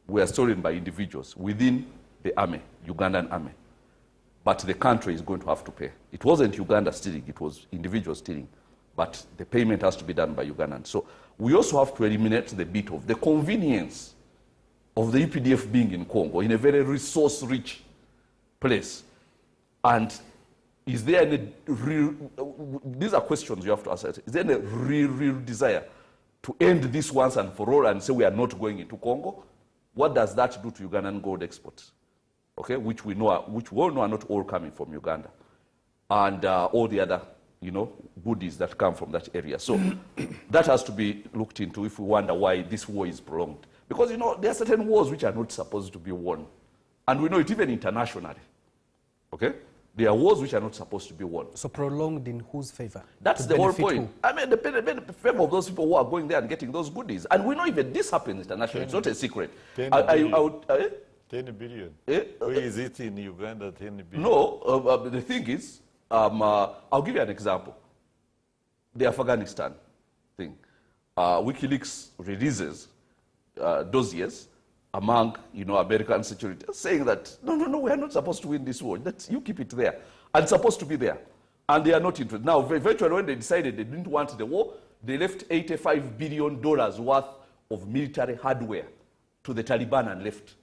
were stolen by individuals within the army, Ugandan army. But the country is going to have to pay. It wasn't Uganda stealing, it was individuals stealing. But the payment has to be done by Ugandans. So we also have to eliminate the bit of the convenience of the UPDF being in Congo, in a very resource-rich place. And is there any real, these are questions you have to answer. Is there any real desire to end this once and for all and say we are not going into Congo? What does that do to Ugandan gold exports? Okay, which we all know are not all coming from Uganda, and all the other, goodies that come from that area. So that has to be looked into if we wonder why this war is prolonged. Because there are certain wars which are not supposed to be won, and we know it even internationally. Okay, there are wars which are not supposed to be won. So prolonged in whose favor? That's the whole point. Who? I mean, the favor of those people who are going there and getting those goodies, and we know even this happens internationally. It's not a secret. 10 billion. Where is it in Uganda, 10 billion? No, the thing is, I'll give you an example. The Afghanistan thing. WikiLeaks releases dossiers among, American security, saying that, no, we are not supposed to win this war. You keep it there. And it's supposed to be there. And they are not interested. Now, eventually, when they decided they didn't want the war, they left $85 billion worth of military hardware to the Taliban and left.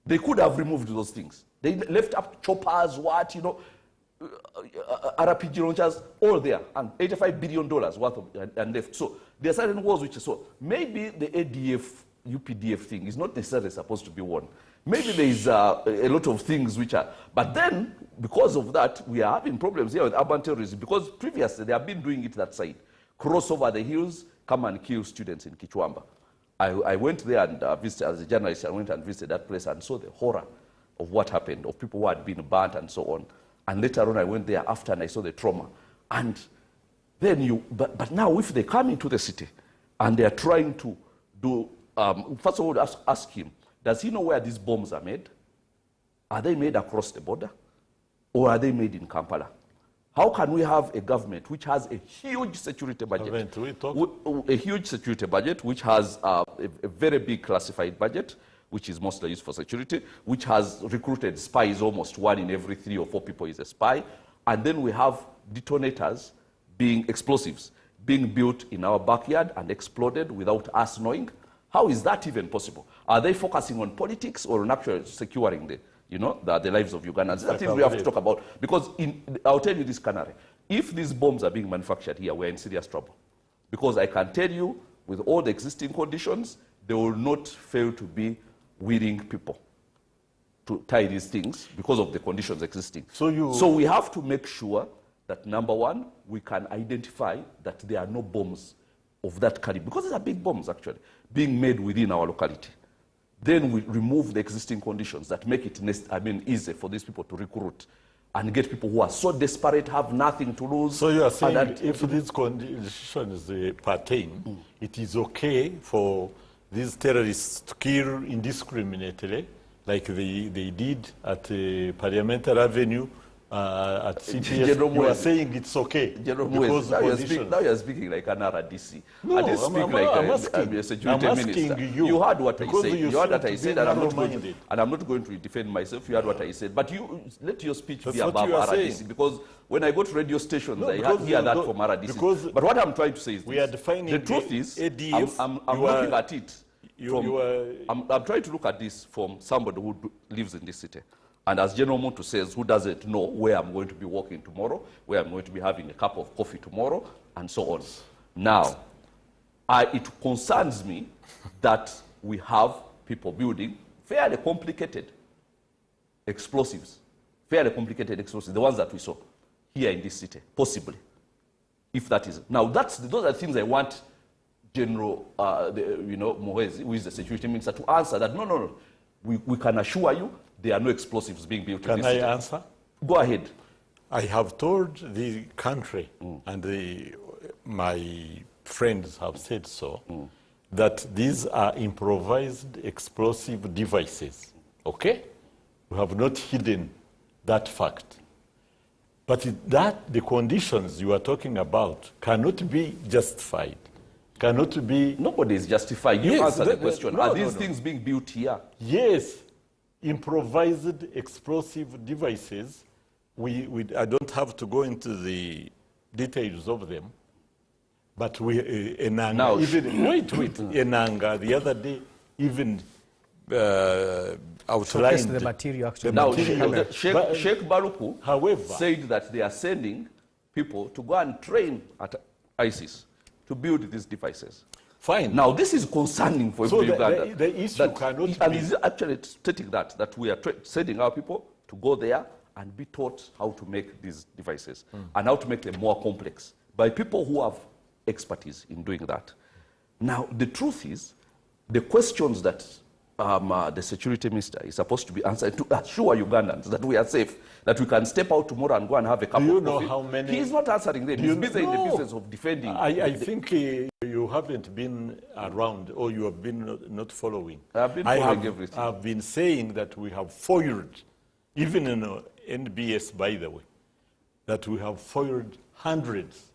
They could have removed those things. They left up choppers, RPG launchers, all there, and $85 billion worth of, and left. So there are certain wars which, so maybe the ADF, UPDF thing is not necessarily supposed to be won. Maybe there is a lot of things which are, but then, because of that, we are having problems here with urban terrorism, because previously they have been doing it that side. Cross over the hills, come and kill students in Kichwamba. I went there and visited, as a journalist, I went and visited that place and saw the horror of what happened, of people who had been burnt and so on. And later on, I went there after and I saw the trauma. And then but now if they come into the city and they are trying to do, first of all, ask him, does he know where these bombs are made? Are they made across the border? Or are they made in Kampala? How can we have a government which has a huge security budget, a huge security budget, which has a very big classified budget, which is mostly used for security, which has recruited spies, almost 1 in every 3 or 4 people is a spy, and then we have detonators, being explosives, being built in our backyard and exploded without us knowing? How is that even possible? Are they focusing on politics or on actually securing the lives of Ugandans? That's things we have to talk about. Because I'll tell you this, Canary, if these bombs are being manufactured here, we're in serious trouble. Because I can tell you, with all the existing conditions, they will not fail to be willing people to tie these things because of the conditions existing. So we have to make sure that, number one, we can identify that there are no bombs of that caliber, because these are big bombs, actually, being made within our locality. Then we remove the existing conditions that make it easy for these people to recruit and get people who are so desperate, have nothing to lose. So you are saying if these conditions pertain, it is okay for these terrorists to kill indiscriminately, like they did at Parliamentary Avenue, at CPS, you are saying it's okay. Because now you're speaking like an RDC. No, I just speak like a security minister. You heard what I said. You heard what I said, and I'm not going to defend myself. You heard what I said. But you let your speech be above RDC, because when I go to radio stations, I hear that from RDC. But what I'm trying to say is we are defining the truth is, I'm looking at it. I'm trying to look at this from somebody who lives in this city. And as General Muntu says, who doesn't know where I'm going to be walking tomorrow, where I'm going to be having a cup of coffee tomorrow, and so on. Now, it concerns me that we have people building fairly complicated explosives, the ones that we saw here in this city, possibly, if that is. Now, those are the things I want General Muhwezi, who is the security minister, to answer that, no, we can assure you there are no explosives being built in this city. Can I answer? Go ahead. I have told the country, and my friends have said so, that these are improvised explosive devices, okay? We have not hidden that fact. But the conditions you are talking about cannot be justified, cannot be... Nobody is justified. You answer the question. Are these things being built here? Yes. Improvised explosive devices, I don't have to go into the details of them, but Enanga, Enanga the other day even outlined the material actually. Now, Sheikh Baruku, however, said that they are sending people to go and train at ISIS to build these devices. Fine. Now, this is concerning for Uganda. The issue cannot be... And he's actually stating that we are sending our people to go there and be taught how to make these devices and how to make them more complex by people who have expertise in doing that. Now, the truth is, the questions that the security minister is supposed to be answering to assure Ugandans that we are safe, that we can step out tomorrow and go and have a cup of coffee. Do you know how many... He is not answering them. He's busy in the business of defending. I think you haven't been around, or you have been not following. I've been following everything. I've been saying that we have foiled, even in NBS, by the way, that we have foiled hundreds.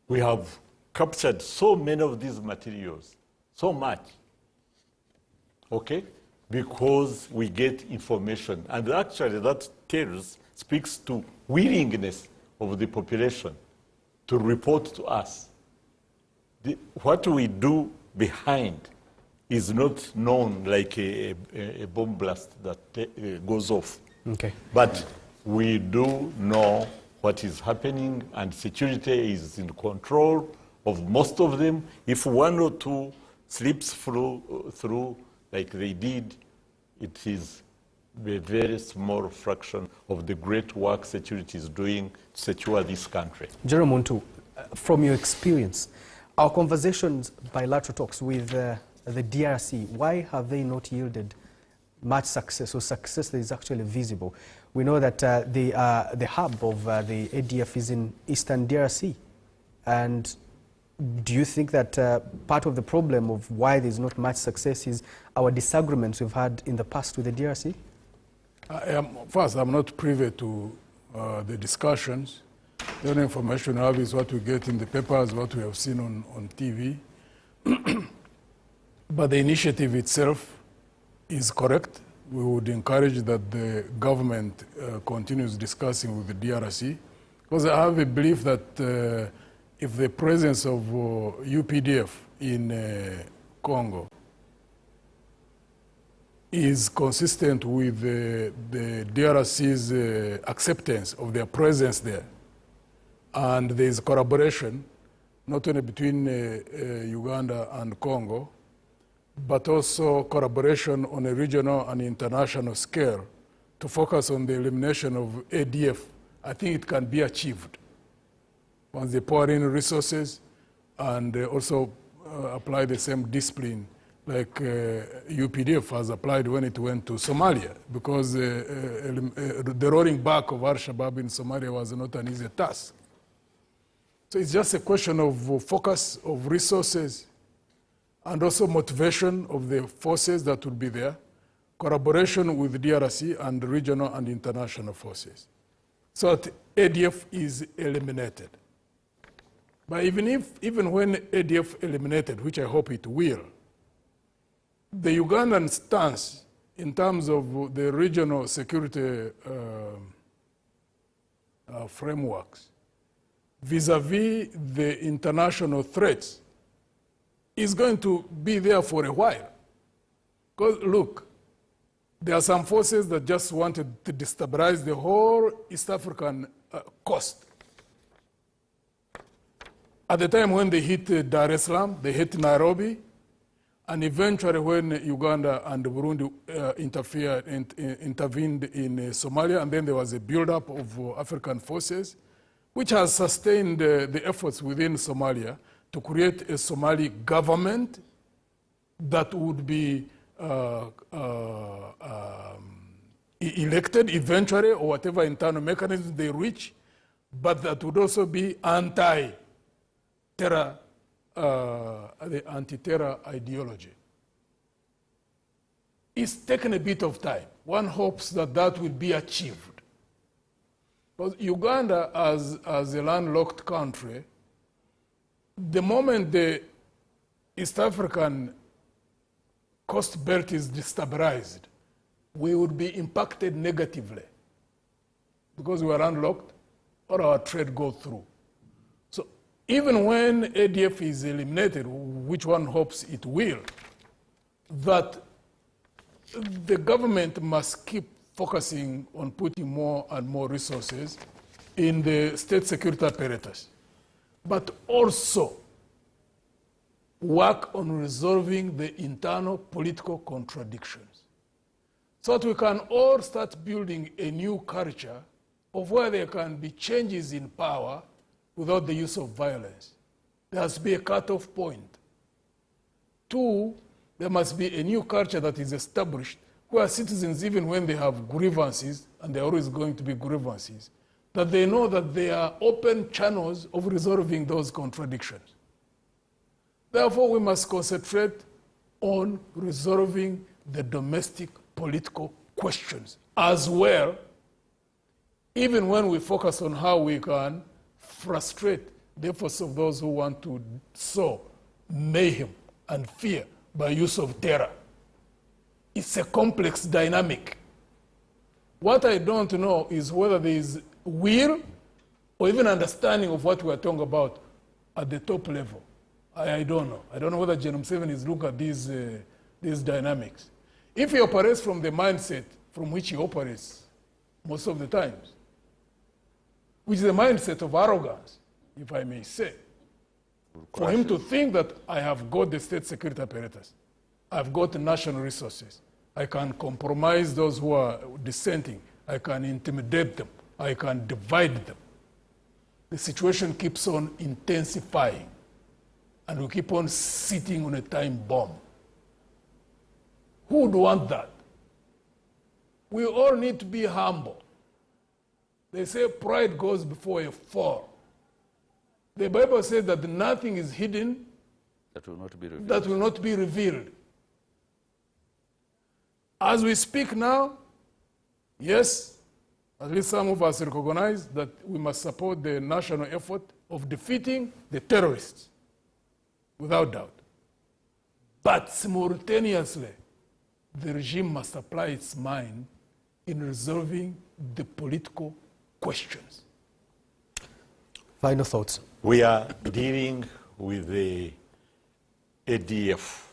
We have captured so many of these materials, so much, okay? Because we get information. And actually that tells, speaks to willingness of the population to report to us. What we do behind is not known like a bomb blast that goes off. Okay. But we do know what is happening, and security is in control of most of them. If one or two slips through like they did, it is a very small fraction of the great work security is doing to secure this country. General Muntu, from your experience, our conversations, bilateral talks with the DRC, why have they not yielded much success, or success that is actually visible? We know that the hub of the ADF is in eastern DRC. And do you think that part of the problem of why there's not much success is our disagreements we've had in the past with the DRC? First, I'm not privy to the discussions. The only information I have is what we get in the papers, what we have seen on TV. But the initiative itself is correct. We would encourage that the government continues discussing with the DRC, because I have a belief that if the presence of UPDF in Congo is consistent with the DRC's acceptance of their presence there, and there is collaboration, not only between Uganda and Congo, but also collaboration on a regional and international scale to focus on the elimination of ADF, I think it can be achieved once they pour in resources and also apply the same discipline like UPDF has applied when it went to Somalia, because the rolling back of Al-Shabaab in Somalia was not an easy task. So it's just a question of focus, of resources, and also motivation of the forces that will be there, collaboration with DRC and regional and international forces, so that ADF is eliminated. But even when ADF eliminated, which I hope it will, the Ugandan stance in terms of the regional security frameworks vis-a-vis the international threats is going to be there for a while. Because look, there are some forces that just wanted to destabilize the whole East African coast. At the time when they hit Dar es Salaam, they hit Nairobi, and eventually when Uganda and Burundi intervened in Somalia, and then there was a buildup of African forces, which has sustained the efforts within Somalia to create a Somali government that would be elected eventually, or whatever internal mechanism they reach, but that would also be anti-terror, the anti-terror ideology. It's taken a bit of time. One hopes that that will be achieved. But Uganda, as a landlocked country, the moment the East African coast belt is destabilized, we would be impacted negatively because we are landlocked or our trade goes through. So even when ADF is eliminated, which one hopes it will, that the government must keep focusing on putting more and more resources in the state security apparatus, but also work on resolving the internal political contradictions so that we can all start building a new culture of where there can be changes in power without the use of violence. There has to be a cutoff point. 2, there must be a new culture that is established where citizens, even when they have grievances, and there are always going to be grievances, that they know that there are open channels of resolving those contradictions. Therefore, we must concentrate on resolving the domestic political questions as well, even when we focus on how we can frustrate the efforts of those who want to sow mayhem and fear by use of terror. It's a complex dynamic. What I don't know is whether there is will or even understanding of what we are talking about at the top level. I don't know. I don't know whether Gen 7 is looking at these dynamics. If he operates from the mindset from which he operates most of the times, which is the mindset of arrogance, if I may say, for him to think that I have got the state security apparatus, I've got the national resources, I can compromise those who are dissenting, I can intimidate them, I can divide them. The situation keeps on intensifying, and we keep on sitting on a time bomb. Who would want that? We all need to be humble. They say pride goes before a fall. The Bible says that nothing is hidden that will not be revealed. That will not be revealed. As we speak now, yes, at least some of us recognize that we must support the national effort of defeating the terrorists, without doubt. But simultaneously, the regime must apply its mind in resolving the political questions. Final thoughts. We are dealing with the ADF,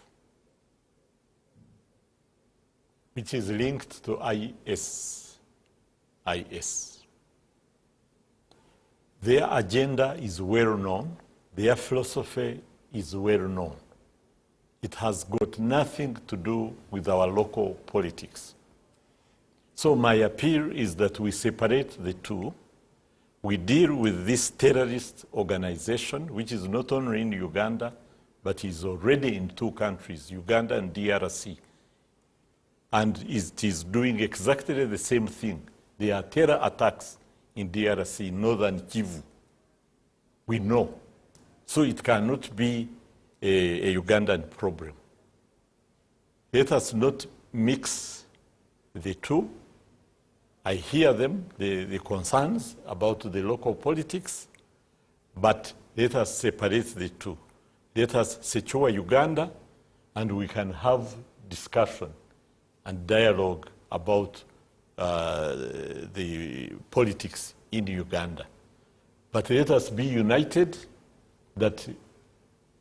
which is linked to IS. Their agenda is well known. Their philosophy is well known. It has got nothing to do with our local politics. So my appeal is that we separate the two. We deal with this terrorist organization, which is not only in Uganda, but is already in 2 countries, Uganda and DRC. And it is doing exactly the same thing. There are terror attacks in DRC, northern Kivu. We know. So it cannot be a Ugandan problem. Let us not mix the two. I hear them, the concerns about the local politics, but let us separate the two. Let us secure Uganda, and we can have discussion and dialogue about the politics in Uganda. But let us be united that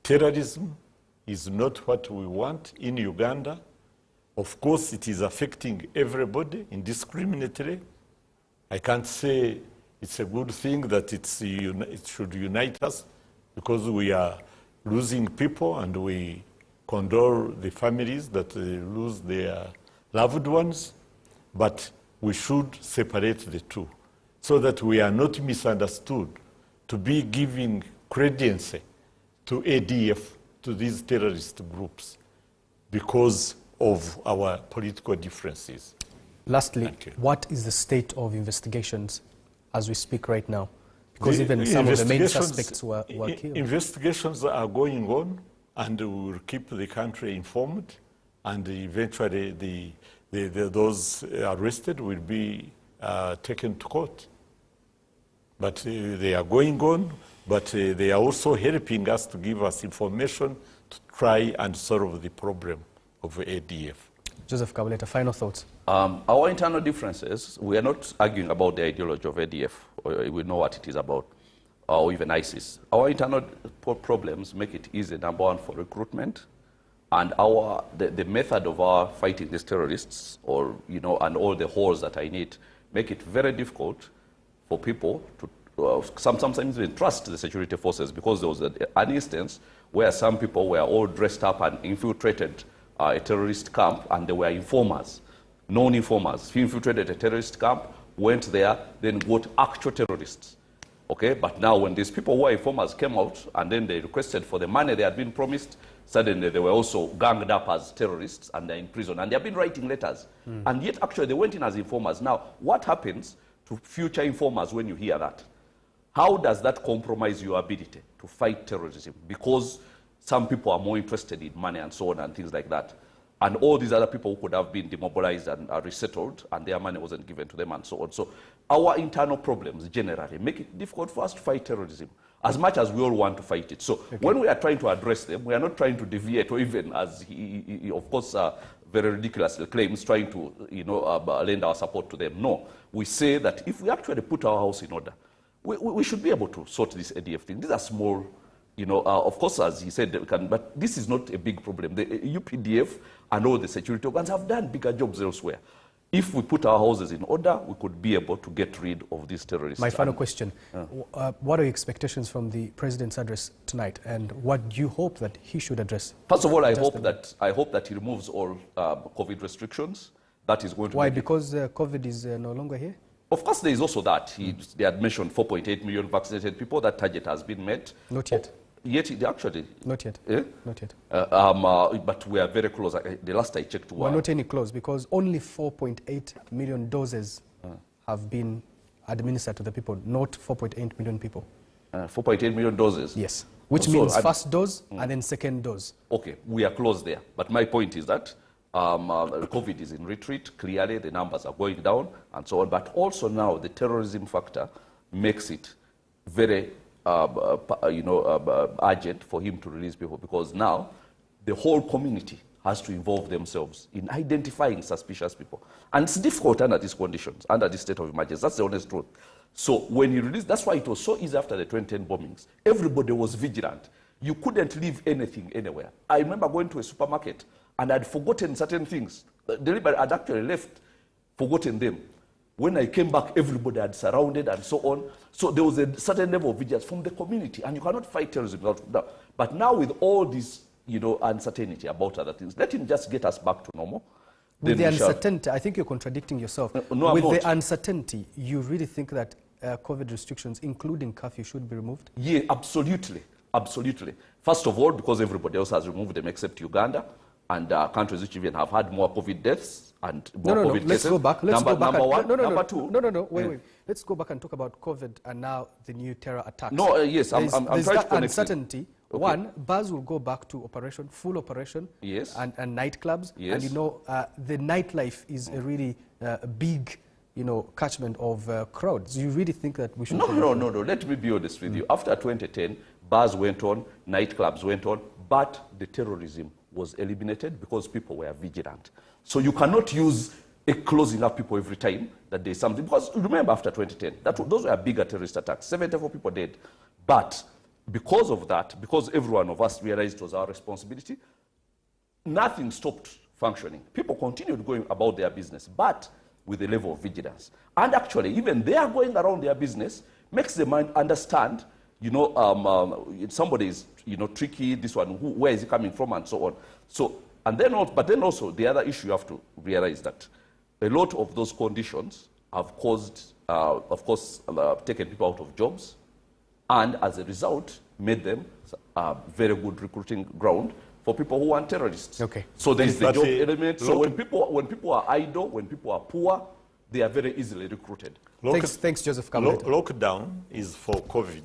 terrorism is not what we want in Uganda. Of course, it is affecting everybody indiscriminately. I can't say it's a good thing that it should unite us, because we are losing people, and we condole the families that lose their loved ones. But we should separate the two so that we are not misunderstood to be giving credence to ADF, to these terrorist groups, because of our political differences. Lastly, what is the state of investigations as we speak right now? Because even some of the main suspects were killed. Investigations are going on, and we will keep the country informed, and eventually those arrested will be taken to court. But they are going on, but they are also helping us to give us information to try and solve the problem of ADF. Joseph Kabuleta, final thoughts. Our internal differences, we are not arguing about the ideology of ADF, or we know what it is about, or even ISIS. Our internal problems make it easy, number one, for recruitment, and the method of our fighting these terrorists, or and all the holes that I need, make it very difficult for people to sometimes even trust the security forces, because there was an instance where some people were all dressed up and infiltrated a terrorist camp, and they were informers, known informers. He infiltrated a terrorist camp, went there, then got actual terrorists. Okay, but now when these people who were informers came out, and then they requested for the money they had been promised, suddenly they were also ganged up as terrorists, and they're in prison, and they've been writing letters. And yet actually they went in as informers. Now, what happens to future informers when you hear that? How does that compromise your ability to fight terrorism? Because some people are more interested in money and so on and things like that. And all these other people who could have been demobilized and resettled, and their money wasn't given to them and so on. So our internal problems generally make it difficult for us to fight terrorism, as much as we all want to fight it. So when we are trying to address them, we are not trying to deviate, or even, as he of course, very ridiculously claims, trying to lend our support to them. No, we say that if we actually put our house in order, we should be able to sort this ADF thing. These are small, of course, as he said, but this is not a big problem. The UPDF and all the security organs have done bigger jobs elsewhere. If we put our houses in order, we could be able to get rid of these terrorists. My final question, what are your expectations from the President's address tonight, and what do you hope that he should address? First of all, I hope that he removes all COVID restrictions. That is going to Why? Because COVID is no longer here? Of course, there is also that. They had mentioned 4.8 million vaccinated people. That target has been met. Not yet. Yet, actually. Not yet. Eh? Not yet. But we are very close. The last I checked, we're not any close, because only 4.8 million doses have been administered to the people, not 4.8 million people. 4.8 million doses? Yes. Which means first dose and then second dose. Okay, we are close there. But my point is that COVID is in retreat. Clearly, the numbers are going down and so on. But also now, the terrorism factor makes it very, urgent for him to release people, because now the whole community has to involve themselves in identifying suspicious people. And it's difficult under these conditions, under this state of emergency. That's the honest truth. So when you release, that's why it was so easy after the 2010 bombings. Everybody was vigilant. You couldn't leave anything anywhere. I remember going to a supermarket and I'd forgotten certain things. Deliberately, I'd actually left, forgotten them. When I came back, everybody had surrounded and so on. So there was a certain level of vigilance from the community, and you cannot fight terrorism without that. But now with all this, uncertainty about other things, let him just get us back to normal. With the uncertainty, I think you're contradicting yourself. No, with the uncertainty, you really think that COVID restrictions, including curfew, should be removed? Yeah, absolutely. Absolutely. First of all, because everybody else has removed them except Uganda, and countries which even have had more COVID deaths and more COVID cases. Let's go back. Number one. Number two. No. Wait. Let's go back and talk about COVID and now the new terror attacks. No, yes, I'm trying to connect uncertainty One, bars will go back to operation, full operation, Yes. and nightclubs. Yes. And you know, the nightlife is a really big, you know, catchment of crowds. You really think that we should... No. Let me be honest with you. After 2010, bars went on, nightclubs went on, but the terrorism was eliminated because people were vigilant. So you cannot use a closing up people every time that there's something. Because remember, after 2010, those were bigger terrorist attacks, 74 people dead. But because of that, because every one of us realized it was our responsibility, nothing stopped functioning. People continued going about their business, but with a level of vigilance. And actually, even they are going around their business makes the mind understand, you know, somebody is, you know, tricky, this one, where is he coming from, and so on. So, and then, but then also, the other issue you have to realize that a lot of those conditions have caused, of course, taken people out of jobs, and as a result, made them a very good recruiting ground for people who want terrorists. Okay. So there is the job element. So when people are idle, when people are poor, they are very easily recruited. Thanks, Joseph Kabuleta. Lockdown is for COVID,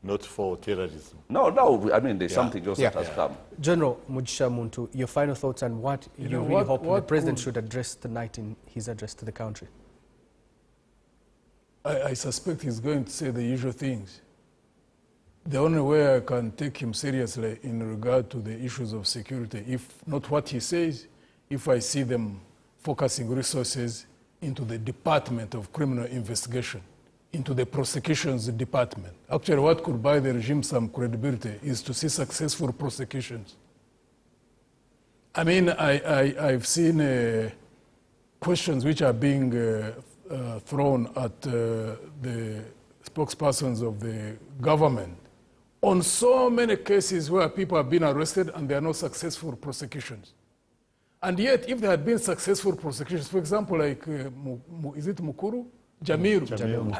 not for terrorism. No, I mean, there's something else that has come. General Mugisha Muntu, your final thoughts and what you really hope the president should address tonight in his address to the country? I suspect he's going to say the usual things. The only way I can take him seriously in regard to the issues of security, if not what he says, if I see them focusing resources into the Department of Criminal Investigation, into the prosecutions department. Actually, what could buy the regime some credibility is to see successful prosecutions. I mean, I've seen questions which are being thrown at the spokespersons of the government on so many cases where people have been arrested and there are no successful prosecutions. And yet, if there had been successful prosecutions, for example, like, is it Mukuru? Jamiru.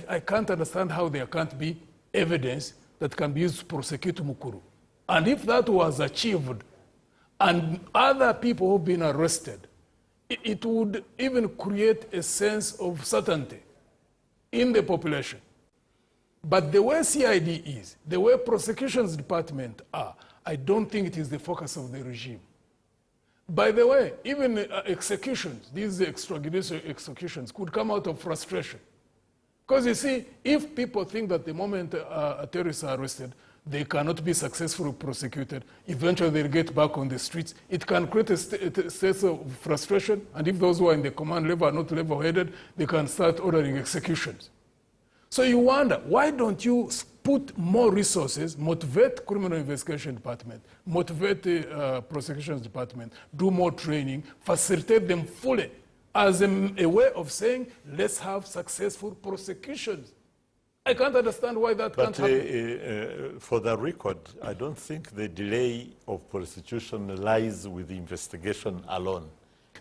I can't understand how there can't be evidence that can be used to prosecute Mukuru. And if that was achieved, and other people who've been arrested, it would even create a sense of certainty in the population. But the way CID is, the way prosecutions department are, I don't think it is the focus of the regime. By the way, even executions, these extrajudicial executions could come out of frustration. Because you see, if people think that the moment terrorists are arrested, they cannot be successfully prosecuted, eventually they'll get back on the streets, it can create a state of frustration, and if those who are in the command level are not level-headed, they can start ordering executions. So you wonder, why don't you put more resources, motivate criminal investigation department, motivate the prosecutions department, do more training, facilitate them fully as a way of saying, let's have successful prosecutions. I can't understand why that can't happen. For the record, I don't think the delay of prosecution lies with the investigation alone.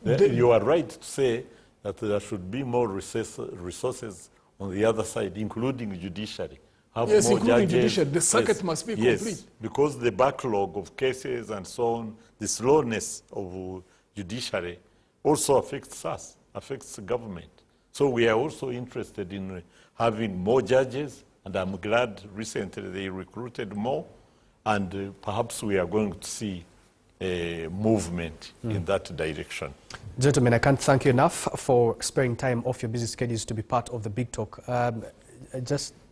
You are right to say that there should be more resources on the other side, including judiciary. Yes, more including judiciary. The circuit must be complete. Yes, because the backlog of cases and so on, the slowness of judiciary also affects us, affects the government. So we are also interested in having more judges, and I'm glad recently they recruited more, and perhaps we are going to see a movement in that direction. Gentlemen, I can't thank you enough for sparing time off your busy schedules to be part of the Big Talk.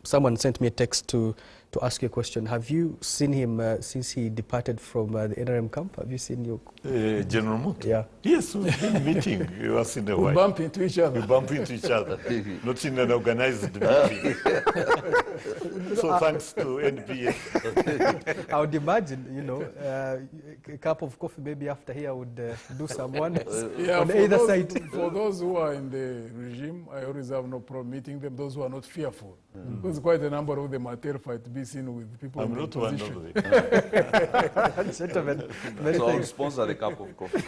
Someone sent me a text to ask you a question. Have you seen him since he departed from the NRM camp? Have you seen your... General Mut? Yeah. Yes, we've been meeting. You have seen a while. We bump into each other. We bump into each other. Not in an organized meeting. So thanks to NBS. I would imagine, you know, a cup of coffee maybe after here would do some wonders on either side. For those who are in the regime, I always have no problem meeting them, those who are not fearful. Because quite a number of them are terrified to be seen with people in the position. I'm not one of them. Gentlemen, many So I'll thanks. sponsor the cup of coffee.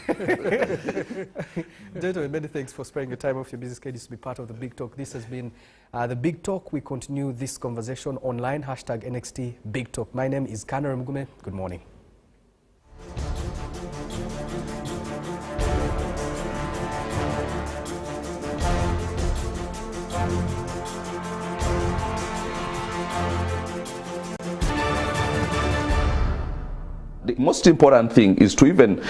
Gentlemen, many thanks for sparing your time off your busy schedules to be part of the Big Talk. This has been the Big Talk. We continue this conversation online, hashtag NXT Big Talk. My name is Kanara Mugume. Good morning. the most important thing is to even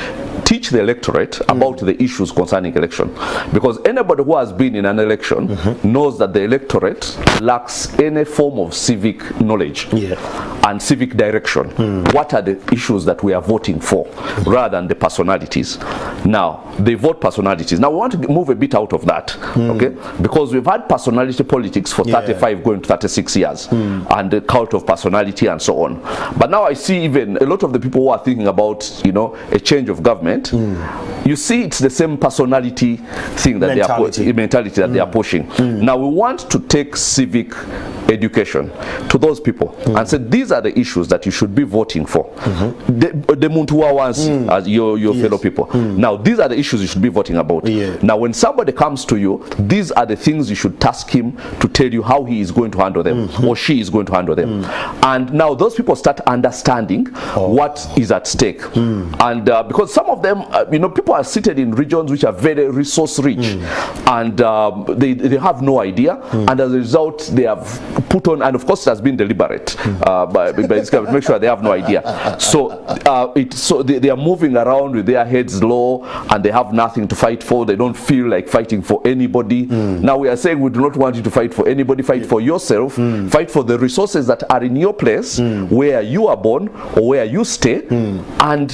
teach the electorate about the issues concerning election. Because anybody who has been in an election knows that the electorate lacks any form of civic knowledge and civic direction. What are the issues that we are voting for rather than the personalities? Now, they vote personalities. Now, we want to move a bit out of that, okay? Because we've had personality politics for 35 going to 36 years and the cult of personality and so on. But now I see even a lot of the people who are thinking about, you know, a change of government, you see it's the same personality thing that mentality that they are pushing. Now we want to take civic education to those people and say these are the issues that you should be voting for. The Muntua ones as your fellow people. Now these are the issues you should be voting about. Now when somebody comes to you, these are the things you should task him to tell you how he is going to handle them or she is going to handle them. And now those people start understanding what is at stake. And because some of them, you know, people are seated in regions which are very resource rich and they have no idea, and as a result they have put on, and of course it has been deliberate by this government, make sure they have no idea. So they are moving around with their heads low and they have nothing to fight for. They don't feel like fighting for anybody. Now we are saying we do not want you to fight for anybody, fight for yourself, fight for the resources that are in your place where you are born or where you stay, and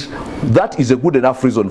that is a good enough reason